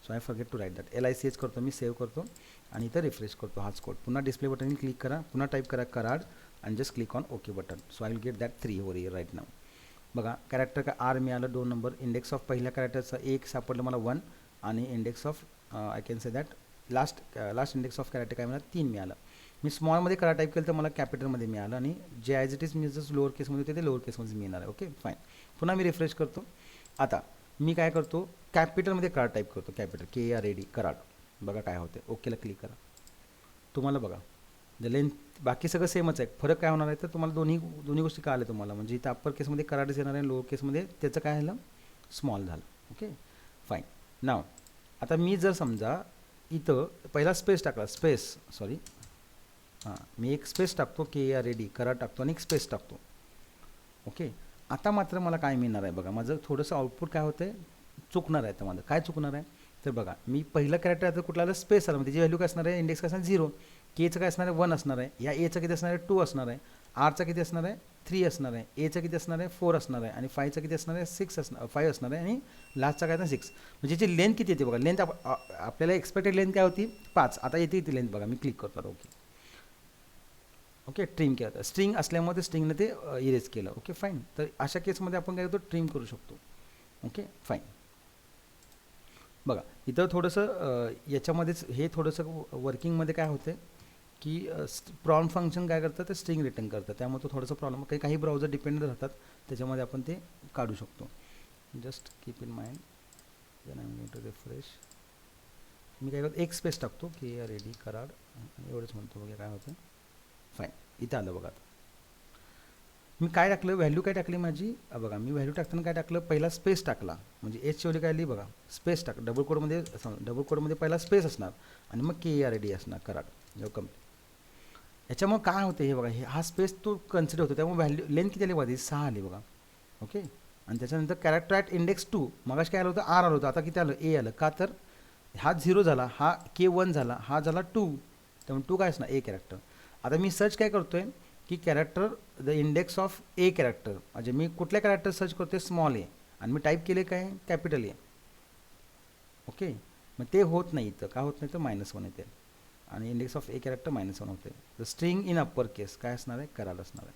So I forget to write that LICH करतो मी सेव्ह करतो आणि इथं रिफ्रेश करतो हाच कोड. पुन्हा डिस्प्ले बटन क्लिक करा, पुन्हा टाईप करा Karad and just click on okay button. So I will get that 3 over here right now. बघा कॅरेक्टर का आर मिळालं 2 नंबर, इंडेक्स ऑफ पहिल्या कॅरेक्टरचा 1 सापडलं मला 1 आणि index of I can say that last index of character काय मला 3 मिळालं. मी स्मॉलमध्ये करा टाईप केलं तर मला कॅपिटलमध्ये मिळालं आणि जे ॲज इट इज मी जसं लोअर केसमध्ये होते ते लोअर केसमध्ये मिळणार आहे ओके फाईन. पुन्हा मी रिफ्रेश करतो. आता मी काय करतो कॅपिटलमध्ये कराड टाईप करतो कॅपिटल KRAD कराड. बघा काय होते ओकेला क्लिक करा. तुम्हाला बघा द लेंथ बाकी सगळं सेमच आहे, फरक काय होणार आहे तर तुम्हाला दोन्ही गोष्टी काय आल्या तुम्हाला म्हणजे इथं अप्पर केसमध्ये कराडच येणार आहे, लोअर केसमध्ये त्याचं काय झालं स्मॉल झालं ओके फाईन. नाव आता मी जर समजा इथं पहिला स्पेस टाकला मी एक स्पेस टाकतो KRAD कराड टाकतो आणि एक स्पेस टाकतो ओके. आता मात्र मला काय मिळणार आहे बघा माझं थोडंसं आउटपुट काय होतं चुकणार आहे. तर माझं काय चुकणार आहे तर बघा मी पहिलं कॅरेक्टर आता कुठला स्पेस आला म्हणजे त्याची व्हॅल्यू काय असणार आहे इंडेक्स काय असणार 0, Kचं काय असणार आहे 1 असणार आहे, या Aचं किती असणार आहे 2 असणार आहे, Rचं किती असणार आहे 3 असणार आहे, Aचं किती असणार आहे 4 असणार आहे आणि 5चं किती असणार आहे 5 असणार आहे आणि लास्टचा काय तर 6. म्हणजे याची लेंथ किती येते बघा. लेंथ आपल्याला एक्सपेक्टेड लेंथ काय होती 5, आता येते ती लेंथ बघा. मी क्लिक करतो ओके ट्रिम केलं तर स्ट्रिंग असल्यामुळे ते स्ट्रिंगने ते इरेज केलं ओके फाईन. तर अशा केसमध्ये आपण काय करतो ट्रिम करू शकतो ओके फाईन. बघा इथं थोडंसं याच्यामध्येच हे थोडंसं वर्किंगमध्ये काय होतं की प्रॉम्प्ट फंक्शन काय करतं ते स्ट्रिंग रिटर्न करतं, त्यामुळे तो थोडंसं प्रॉब्लेम काही ब्राउझर डिपेंडेंट राहतात त्याच्यामध्ये आपण ते काढू शकतो. Just keep in mind then I am going to refresh. मी काय करतो एक स्पेस टाकतो KRAD कराड एवढंच म्हणतो बघा काय होतं फाईन. इथं आलं बघा. मी काय टाकलं व्हॅल्यू काय टाकली माझी बघा. मी व्हॅल्यू टाकताना काय टाकलं पहिला स्पेस टाकला म्हणजे Hची व्हॅल्यू काय आली बघा स्पेस टाक डबल कोडमध्ये पहिला स्पेस असणार आणि मग KRAD असणार कराड जो कम. याच्यामुळे काय होतं हे बघा हा स्पेस तो कन्सिडर होतो त्यामुळे व्हॅल्यू लेंथ किती आली बघा 6 आली बघा ओके. आणि त्याच्यानंतर कॅरेक्टर ॲट इंडेक्स 2 मगाशी काय आलं होतं आर आलं होतं, आता किती आलं A आलं का तर हा 0 झाला, हा K1 झाला, हा झाला 2 त्यामुळे 2 काय असणार A कॅरेक्टर. आता मी सर्च काय करतोय की character the index of A character, म्हणजे मी कुठल्या कॅरेक्टर सर्च करते स्मॉल ए आणि मी टाईप केले काय कॅपिटल ए. ओके, मग ते होत नाही इथं, का होत नाही तर -1 येते आणि इंडेक्स ऑफ ए कॅरेक्टर -1 होते. द स्ट्रिंग इन अप्पर केस काय असणार आहे, करार असणार आहे.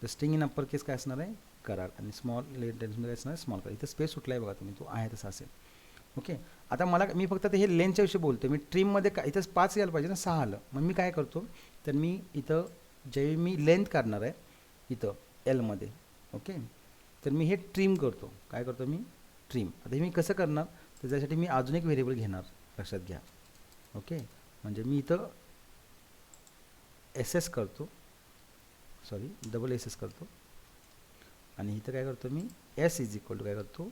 द स्ट्रिंग इन अप्पर केस काय असणार आहे, करार, आणि स्मॉल लेटर्समध्ये काय असणार आहे, स्मॉल करार. इथं स्पेस सुटला आहे बघा तुम्ही, तो आहे तसा असेल. ओके, आता मी फक्त ते हे लेनच्या विषयी बोलतो. मी ट्रीममध्ये काय इथं 5 यायला पाहिजे ना, 6 आलं. मग मी काय करतो, तर मी इथं जेव्हा मी लेंथ काढणार आहे इथं एलमध्ये, ओके, तर मी हे ट्रिम करतो. काय करतो मी, ट्रिम. आता हे मी कसं करणार, तर त्यासाठी मी अजून एक व्हेरिएबल घेणार, लक्षात घ्या. ओके, म्हणजे मी इथं एस एस करतो, सॉरी डबल एस एस करतो, आणि इथं काय करतो मी, एस इज इक्वल टू काय करतो,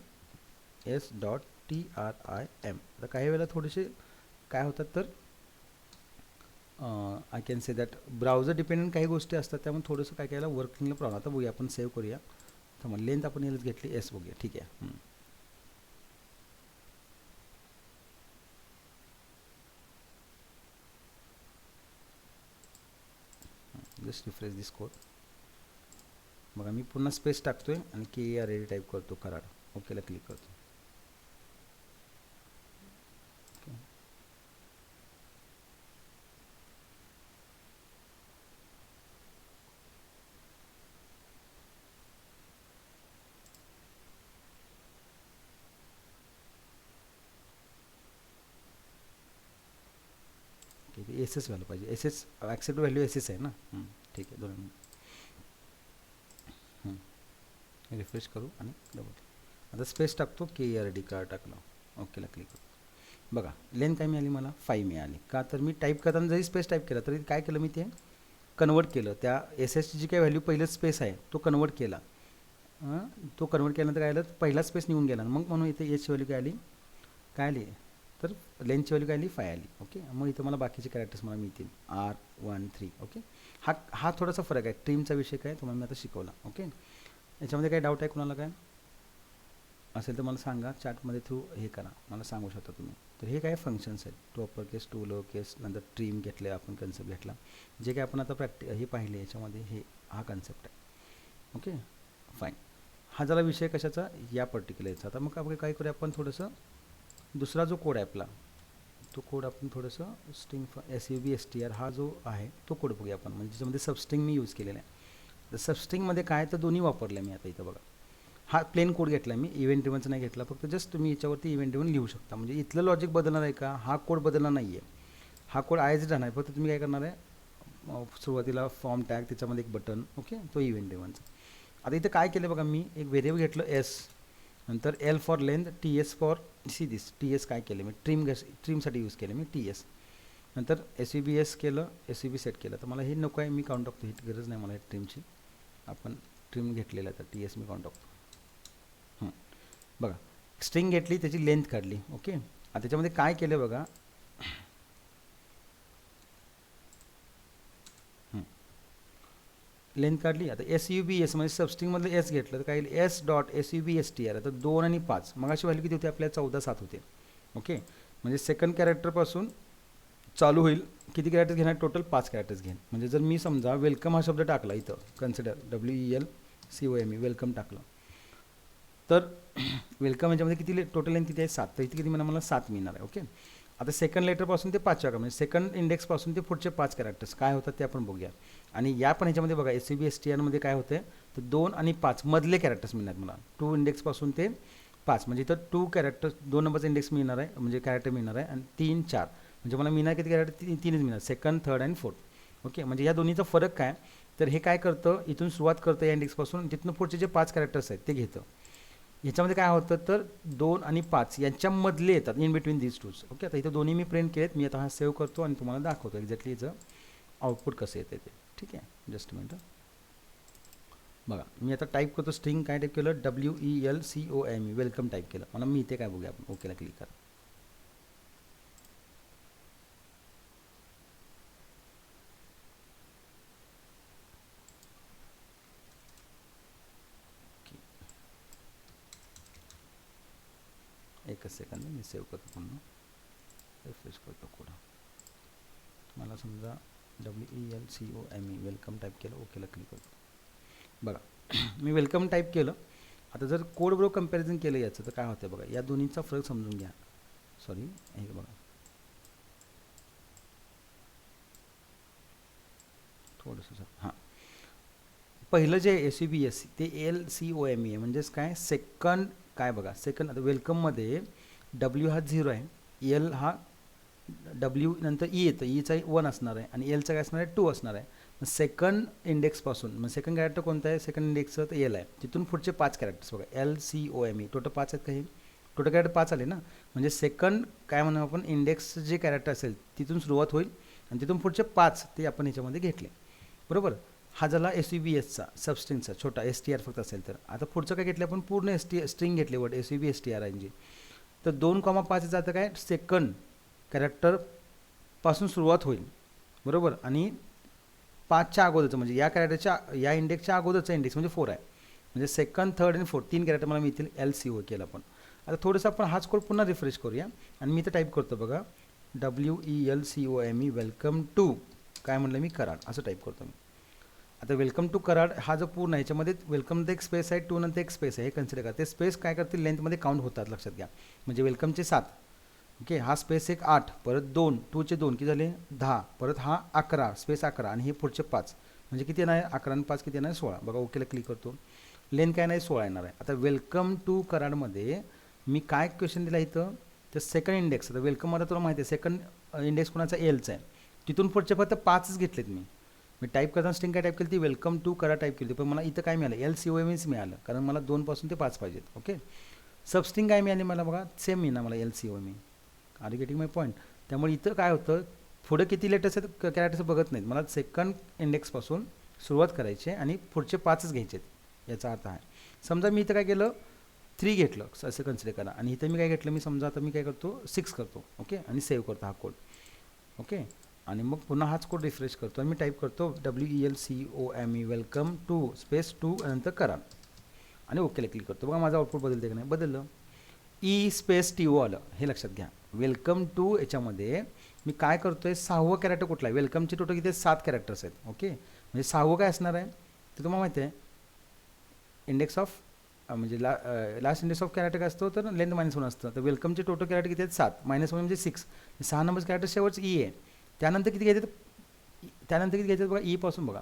एस डॉट TRIM. आता काही वेळेला थोडेसे काय होतात, तर I can say that browser dependent काही गोष्टी असतात, त्यामुळे थोडंसं काय काय वर्किंगला प्रॉब्लेम. आता बघूया, आपण सेव्ह करूया. तर मग लेंथ आपण यालाच घेतली एस, बघूया, ठीक आहे. जस्ट रिफ्रेश दिस कोड. बघा मी पुन्हा स्पेस टाकतोय आणि KARAD टाईप करतो, कराड. ओकेला क्लिक करतो. ठीक आहे, एस एस व्हॅल्यू पाहिजे. S S accept value S S आहे ना. ठीक आहे, 2 मिनिट रिफ्रेश करू आणि डबल. आता स्पेस टाकतो, KARAD कार्ड टाकलं, ओकेला क्लिक करतो. बघा लेंथ काय मिळाली मला, 5 मिळाली. का तर मी टाईप करताना जरी स्पेस टाईप केला तरी काय केलं मी, ते कन्वर्ट केलं. त्या एस एसची जी काही व्हॅल्यू पहिलं स्पेस आहे तो कन्वर्ट केला. तो कन्वर्ट केल्यानंतर काय आलं, पहिला स्पेस निघून गेला. मग म्हणून इथे एचची व्हॅल्यू काय आली, तर लेंथची व्हॅल्यू काय आली, 5 आली. ओके, मग इथं मला बाकीचे कॅरेक्टर्स मला मिळतील, R13. ओके, हा थोडासा फरक आहे. ट्रीमचा विषय काय तुम्हाला मी आता शिकवला. ओके, याच्यामध्ये काही डाऊट आहे कुणाला, काय असेल तर मला सांगा, चॅटमध्ये थ्रू हे करा, मला सांगू शकता तुम्ही. तर हे काय फंक्शन्स आहेत, to upper case, to lower case, नंतर ट्रीम घेतले आपण, कन्सेप्ट घेतला. जे काय आपण आता हे पाहिले याच्यामध्ये, हा कन्सेप्ट आहे. Okay, fine. हा झाला विषय कशाचा, या पर्टिक्युलर याचा. आता मग आपण काय करूया, आपण थोडंसं दुसरा जो कोड आहे आपला, तो कोड आपण थोडंसं स्ट्रिंग SUBSTR हा जो आहे तो कोड बघूया आपण, म्हणजे ज्याच्यामध्ये सबस्ट्रिंग मी यूज केलेला आहे. तर सबस्ट्रिंगमध्ये काय, तर दोन्ही वापरले मी. आता इथं बघा, हा प्लेन कोड घेतला मी, इव्हेंट ड्रिव्हनचा नाही घेतला. फक्त जस्ट तुम्ही याच्यावरती इव्हेंट ड्रिव्हन लिहू शकता, म्हणजे इथलं लॉजिक बदलणार आहे का, हा कोड बदलणार नाही आहे. हा कोड आयच राहणार आहे. फक्त तुम्ही काय करणार आहे, सुरुवातीला फॉर्म टॅग, त्याच्यामध्ये एक बटन, ओके, तो इव्हेंट ड्रिव्हनचा. आता इथं काय केलं बघा, मी एक व्हेरिएबल घेतलं एस, नंतर L for length, TS for this. TS काय केलं मी, ट्रीमसाठी यूज केलं मी TS. नंतर SUBS केलं, SUB सेट केलं. तर मला हे नको आहे, मी काउंट टाकतो, ही गरज नाही मला ट्रीमची. आपण ट्रीम घेतलेलं आहे, तर TS मी काउंट टाकतो. बघा स्ट्रिंग घेतली, त्याची लेंथ काढली. ओके, आता त्याच्यामध्ये काय केलं बघा, लेंथ काढली. आता SUBS म्हणजे सबस्ट्रिंगमधलं एस घेतलं, तर काय S.SUBSTR. आता 2 आणि 5 मग अशी व्हॅल्यू किती होते आपल्याला, 14-7 होते. ओके, म्हणजे सेकंड कॅरेक्टरपासून चालू होईल. किती कॅरेक्टर्स घेणार, टोटल 5 कॅरेक्टर्स घेईन. म्हणजे जर मी समजा वेलकम हा शब्द टाकला इथं, कन्सिडर WELCOME वेलकम टाकलं, तर वेलकम याच्यामध्ये किती टोटल लेंथ किती आहे, 7. तर इथे किती मला 7 मिळणार आहे. ओके, आता सेकंड लेटरपासून ते 5च्या म्हणजे सेकंड इंडेक्सपासून ते पुढचे 5 कॅरेक्टर्स काय होतात ते आपण बघूया. आणि या पण ह्याच्यामध्ये बघा SUBSTR काय होते, तर 2 आणि 5 मधले कॅरेक्टर्स मिळणार मला. 2 इंडेक्सपासून ते 5, म्हणजे इथं 2 कॅरेक्टर्स, 2 नंबरचा इंडेक्स मिळणार आहे, म्हणजे कॅरेक्टर मिळणार आहे. आणि 3, 4 म्हणजे मला मिळणार किती कॅरेक्टर, 3च मिळणार, सेकंड, थर्ड आणि फोर्थ. ओके, म्हणजे या दोन्हीचा फरक काय, तर हे काय करतं, इथून सुरुवात करतं या इंडेक्सपासून, तिथून पुढचे जे 5 कॅरेक्टर्स आहेत ते घेतं. ह्याच्यामध्ये काय होतं, तर 2 आणि 5 यांच्यामधले येतात, in between these twos. Okay, आता इथं दोन्ही मी प्रिंट केलेत. मी आता हा सेव्ह करतो आणि तुम्हाला दाखवतो एक्झॅक्टली याचं आउटपुट कसं येते ते. ठीक आहे, जस्ट मिनटं. बघा मी आता टाईप करतो, स्ट्रिंग काय टाईप केलं, WELCOME वेलकम टाईप केलं. मला मी इथे काय बघूया आपण, ओकेला क्लिक करा. एकच सेकंद मी सेव्ह करतो, पुन्हा रिफ्रेश करतो कोड. मला समजा WELCOME वेलकम टाईप केलं, ओकेला क्लिक करतो. बघा मी वेलकम टाईप केलं. आता जर कोड बरोबर कंपॅरिझन केलं याचं तर काय होतं बघा, या दोन्हीचा फरक समजून घ्या. सॉरी हे बघा थोडंसं सर, हां पहिलं जे SUBS ते LCOME आहे, म्हणजेच काय सेकंड काय बघा सेकंड. आता वेलकममध्ये W हा 0 आहे, L हा W नंतर E येतं, ईचा 1 असणार आहे आणि Lचा काय असणार आहे 2 असणार आहे. मग सेकंड इंडेक्सपासून मग सेकंड कॅरेक्टर कोणतं आहे सेकंड इंडेक्सचं तर L आहे. तिथून पुढचे 5 कॅरेक्टर्स बघा LCOME टोटल 5 आहेत. काही टोटल कॅरेक्टर 5 आले ना, म्हणजे सेकंड काय म्हणू आपण इंडेक्स जे कॅरेक्टर असेल तिथून सुरुवात होईल आणि तिथून पुढचे 5 ते आपण ह्याच्यामध्ये घेतले बरोबर. हा झाला SUBSचा सबस्ट्रिंगचा छोटा STR फक्त असेल तर. आता पुढचं काय घेतलं आपण पूर्ण स्ट्रिंग घेतले वर्ड SUBSTRING. तर 2,5 जातं काय सेकंड कॅरेक्टरपासून सुरुवात होईल बरोबर, आणि 5च्या अगोदरचं म्हणजे या कॅरेक्टरच्या या इंडेक्सच्या अगोदरचा इंडेक्स म्हणजे 4 आहे, म्हणजे सेकंड थर्ड आणि फोर्थ 3 कॅरेक्टर मला मिळतील LCO केलं आपण. आता थोडंसं आपण हाच कोड पुन्हा रिफ्रेश करूया आणि मी इथं टाईप करतो बघा WELCOME वेलकम टू काय म्हणलं मी कराड असं टाईप करतो मी. आता वेलकम टू कराड हा जो पूर्ण आहे याच्यामध्ये वेलकमचं एक स्पेस आहे, टू नंतर एक स्पेस आहे, हे कन्सिडर करा. ते स्पेस काय करतील लेंथमध्ये काउंट होतात लक्षात घ्या. म्हणजे वेलकमचे 7 ओके, हा स्पेस एक 8 परत 2 2चे 2 किती झाले 10 परत हा 11 स्पेस 11 आणि हे पुढचे 5 म्हणजे किती येणार आहे 11 आणि 5 किती येणार आहे 16. बघा ओकेला क्लिक करतो. लेंथ काय नाही 16 येणार आहे. आता वेलकम टू कराडमध्ये मी काय क्वेश्चन दिला इथं तर सेकंड इंडेक्स. आता वेलकममध्ये तुला माहिती आहे सेकंड इंडेक्स कोणाचा Lचा आहे, तिथून पुढचे फक्त 5च घेतलेत मी टाईप करताना स्ट्रिंग काय टाईप केली ती वेलकम टू करा टाईप केली, पण मला इथं काय मिळालं LCOMEच मिळालं कारण मला 2 पासून ते 5 पाहिजेत. ओके, सबस्ट्रिंग काय मिळाली मला बघा सेम मिळणार मला LCOME. Are you getting my point. त्यामुळे इथं काय होतं पुढे किती लेटर्स आहेत कॅरेक्टर्स बघत नाहीत, मला सेकंड इंडेक्सपासून सुरुवात करायची आहे आणि पुढचे 5च घ्यायचे आहेत. याचा अर्थ आहे समजा मी इथं काय केलं 3 घेतलं असं कन्सिडर करा आणि इथं मी काय घेतलं मी समजा आता मी काय करतो 6 करतो ओके आणि सेव्ह करतो हा कोड ओके. आणि मग पुन्हा हाच कोड रिफ्रेश करतो आणि मी टाईप करतो WELCOME वेलकम टू स्पेस 2 नंतर करा आणि ओकेला क्लिक करतो. बघा माझं आउटपुट बदलते की नाही बदललं. E स्पेस TO आलं हे लक्षात घ्या. वेलकम टू याच्यामध्ये मी काय करतो आहे 6वं कॅरेक्टर कुठला आहे वेलकमचे टोटल किती 7 कॅरेक्टर्स आहेत ओके. म्हणजे 6वं काय असणार आहे ते तुम्हाला माहिती आहे इंडेक्स ऑफ म्हणजे लास्ट इंडेक्स ऑफ कॅरेक्टर काय असतो तर लेंथ -1 असतं. तर वेलकमचे टोटल कॅरेक्टर किती आहेत 7 -1 म्हणजे 6. 6 नंबरचं कॅरेक्टर शेवटचं E आहे. त्यानंतर किती घ्यायचे बघा E पासून बघा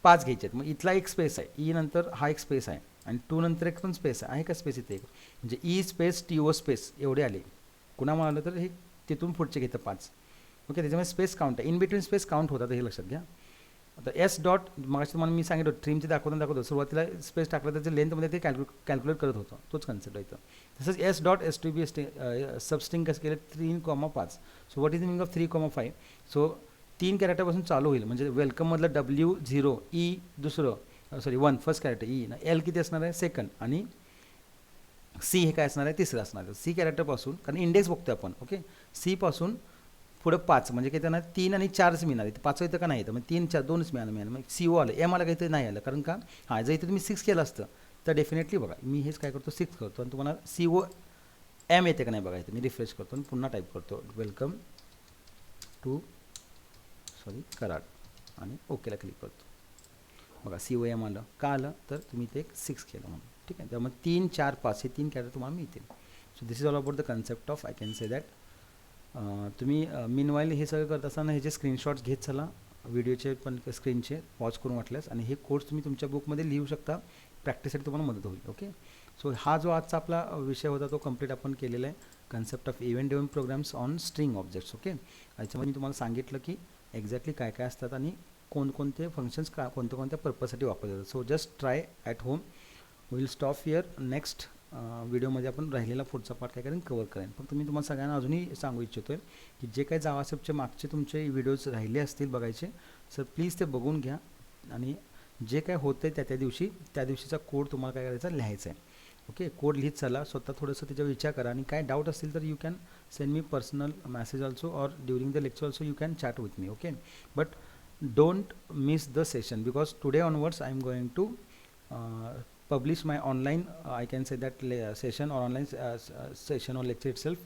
5 घ्यायचे आहेत. मग इथला एक स्पेस आहे E नंतर हा एक स्पेस आहे आणि 2 नंतर एक पण स्पेस आहे का स्पेस इथे एक म्हणजे E स्पेस TO स्पेस एवढे आले. कुणा म्हणालं तर हे तिथून पुढचे घेतं 5 ओके. त्याच्यामुळे स्पेस काउंट आहे इन बिटवीन स्पेस काउंट होतात हे लक्षात घ्या. आता S डॉट मागाशी तुम्हाला मी सांगितलं ट्रीमचे दाखवतो सुरुवातीला स्पेस टाकलं त्याच्या लेंथमध्ये ते कॅल्क्युलेट करत होतं तोच कन्सेप्ट आहे इथं. तसंच S डॉट STB सबस्ट्रिंग कसं केलं 3,5. So what is the meaning of 3,5. So 3 कॅरेक्टरपासून चालू होईल म्हणजे वेलकममधलं W0 E दुसरं 1 फर्स्ट कॅरेक्टर E ना L किती असणार आहे सेकंड आणि C हे काय असणार आहे तिसरं असणार आहे. C कॅरेक्टरपासून कारण इंडेक्स बघतो आपण ओके C पासून पुढं 5 म्हणजे काही त्यांना 3 आणि 4च मिळणार आहे. 5 येतं का नाही येतं मग 3 4 2च मिळालं मग CO आलं M आलं काही ते नाही आलं कारण का हां जर इथं तुम्ही 6 केलं असतं तर डेफिनेटली बघा मी हेच काय करतो 6 करतो आणि तुम्हाला COM येते का नाही बघा इथं मी रिफ्रेश करतो आणि पुन्हा टाईप करतो वेलकम टू कराड आणि ओकेला क्लिक करतो. बघा COM आलं का आलं तर तुम्ही ते 6 केलं म्हणून ठीक आहे. त्यामुळे 3 4 5 हे 3 कॅरेक्टर तुम्हाला मिळतील. So this is all about the concept of I can say that. तुम्ही मीनवाईल हे सगळं करत असताना ह्याचे स्क्रीनशॉट्स घेत चला व्हिडिओचे पण स्क्रीनचे पॉज करून वाटल्यास आणि हे कोड्स तुम्ही तुमच्या बुकमध्ये लिहू शकता प्रॅक्टिससाठी तुम्हाला मदत होईल ओके. सो हा जो आजचा आपला विषय होता तो कंप्लीट आपण केलेला आहे concept of event driven programs on string objects okay. याच्यामध्ये मी तुम्हाला सांगितलं की एक्झॅक्टली काय काय असतात आणि कोणकोणते फंक्शन्स कोणत्या पर्पजसाठी वापरले जातात. So just try at home. Will stop here. Next व्हिडिओमध्ये आपण राहिलेला पुढचा पार्ट काय करेन कवर करेन. फक्त मी तुम्हाला सगळ्यांना अजूनही सांगू इच्छितो आहे की जे काही जावास्क्रिप्टचे मागचे तुमचे व्हिडिओज राहिले असतील बघायचे सर प्लीज ते बघून घ्या आणि जे काय होतं आहे त्या दिवशीचा कोड तुम्हाला काय करायचा लिहायचा आहे ओके. कोड लिहित चला स्वतः थोडंसं त्याच्यावर विचार करा आणि काय डाऊट असतील तर you can send me personal message also or during the lecture also you can chat with me okay. But don't miss the session because today onwards I am going to publish my online I can say that session or online session or lecture itself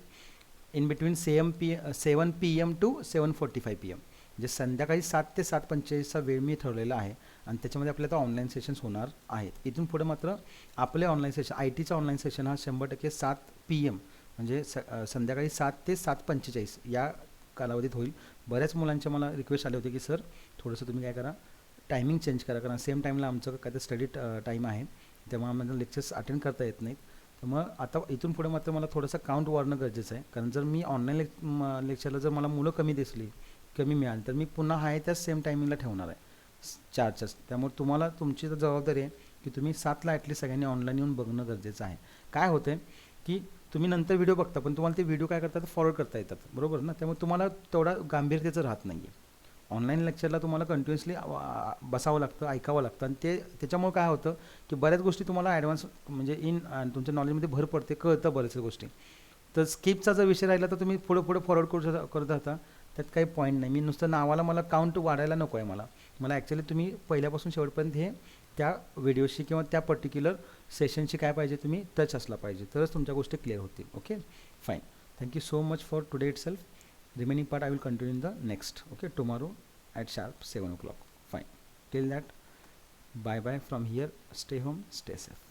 in between 7 p.m. to 7:45 p.m. म्हणजे संध्याकाळी 7 ते 7:45चा वेळ मी ठरवलेला आहे आणि त्याच्यामध्ये आपल्याला online sessions होणार आहेत. इथून पुढे मात्र आपले ऑनलाईन सेशन आय टीचा ऑनलाईन सेशन हा 100% 7 PM म्हणजे संध्याकाळी 7 ते 7:45 या कालावधीत होईल. बऱ्याच मुलांच्या मला रिक्वेस्ट आले होते की सर थोडंसं तुम्ही काय करा, टायमिंग चेंज करा, कारण सेम टाईमला आमचं काय तर स्टडी टाईम आहे, तेव्हा आम्हाला लेक्चर्स अटेंड करता येत नाहीत. तर मग आता इथून पुढे मात्र मला थोडंसं काउंट वाढणं गरजेचं आहे, कारण जर मी ऑनलाईन लेक्चरला जर मला मुलं कमी दिसली, कमी मिळाली, तर मी पुन्हा आहे त्याच सेम टायमिंगला ठेवणार आहे 4च्याच. त्यामुळे तुम्हाला तुमची तर जबाबदारी आहे की तुम्ही 7ला ॲटलीस्ट सगळ्यांनी ऑनलाईन येऊन बघणं गरजेचं आहे. काय होतं आहे की तुम्ही नंतर व्हिडिओ बघता पण तुम्हाला ते व्हिडिओ काय करतात फॉरवर्ड करता येतात, बरोबर ना, त्यामुळे तुम्हाला तेवढा गांभीर्याचं राहत नाही आहे. ऑनलाईन लेक्चरला तुम्हाला कंटिन्युअसली बसावं लागतं, ऐकावं लागतं आणि त्याच्यामुळे काय होतं की बऱ्याच गोष्टी तुम्हाला ॲडव्हान्स म्हणजे तुमच्या नॉलेजमध्ये भर पडते, कळतं बऱ्याच गोष्टी. तर स्किपचा जर विषय राहिला तर तुम्ही पुढे फॉरवर्ड करत राहता, त्यात काही पॉईंट नाही. मी नुसतं नावाला मला काउंट वाढायला नको आहे, मला ॲक्च्युली तुम्ही पहिल्यापासून शेवटपर्यंत हे त्या व्हिडिओशी किंवा त्या पर्टिक्युलर सेशनशी काय पाहिजे तुम्ही टच असला पाहिजे, तरच तुमच्या गोष्टी क्लिअर होतील. Okay, fine. Thank you so much for today it self. Remaining part I will continue in the next. Okay, tomorrow at sharp 7 o'clock. Fine. Till that, bye bye from here. Stay home, stay safe.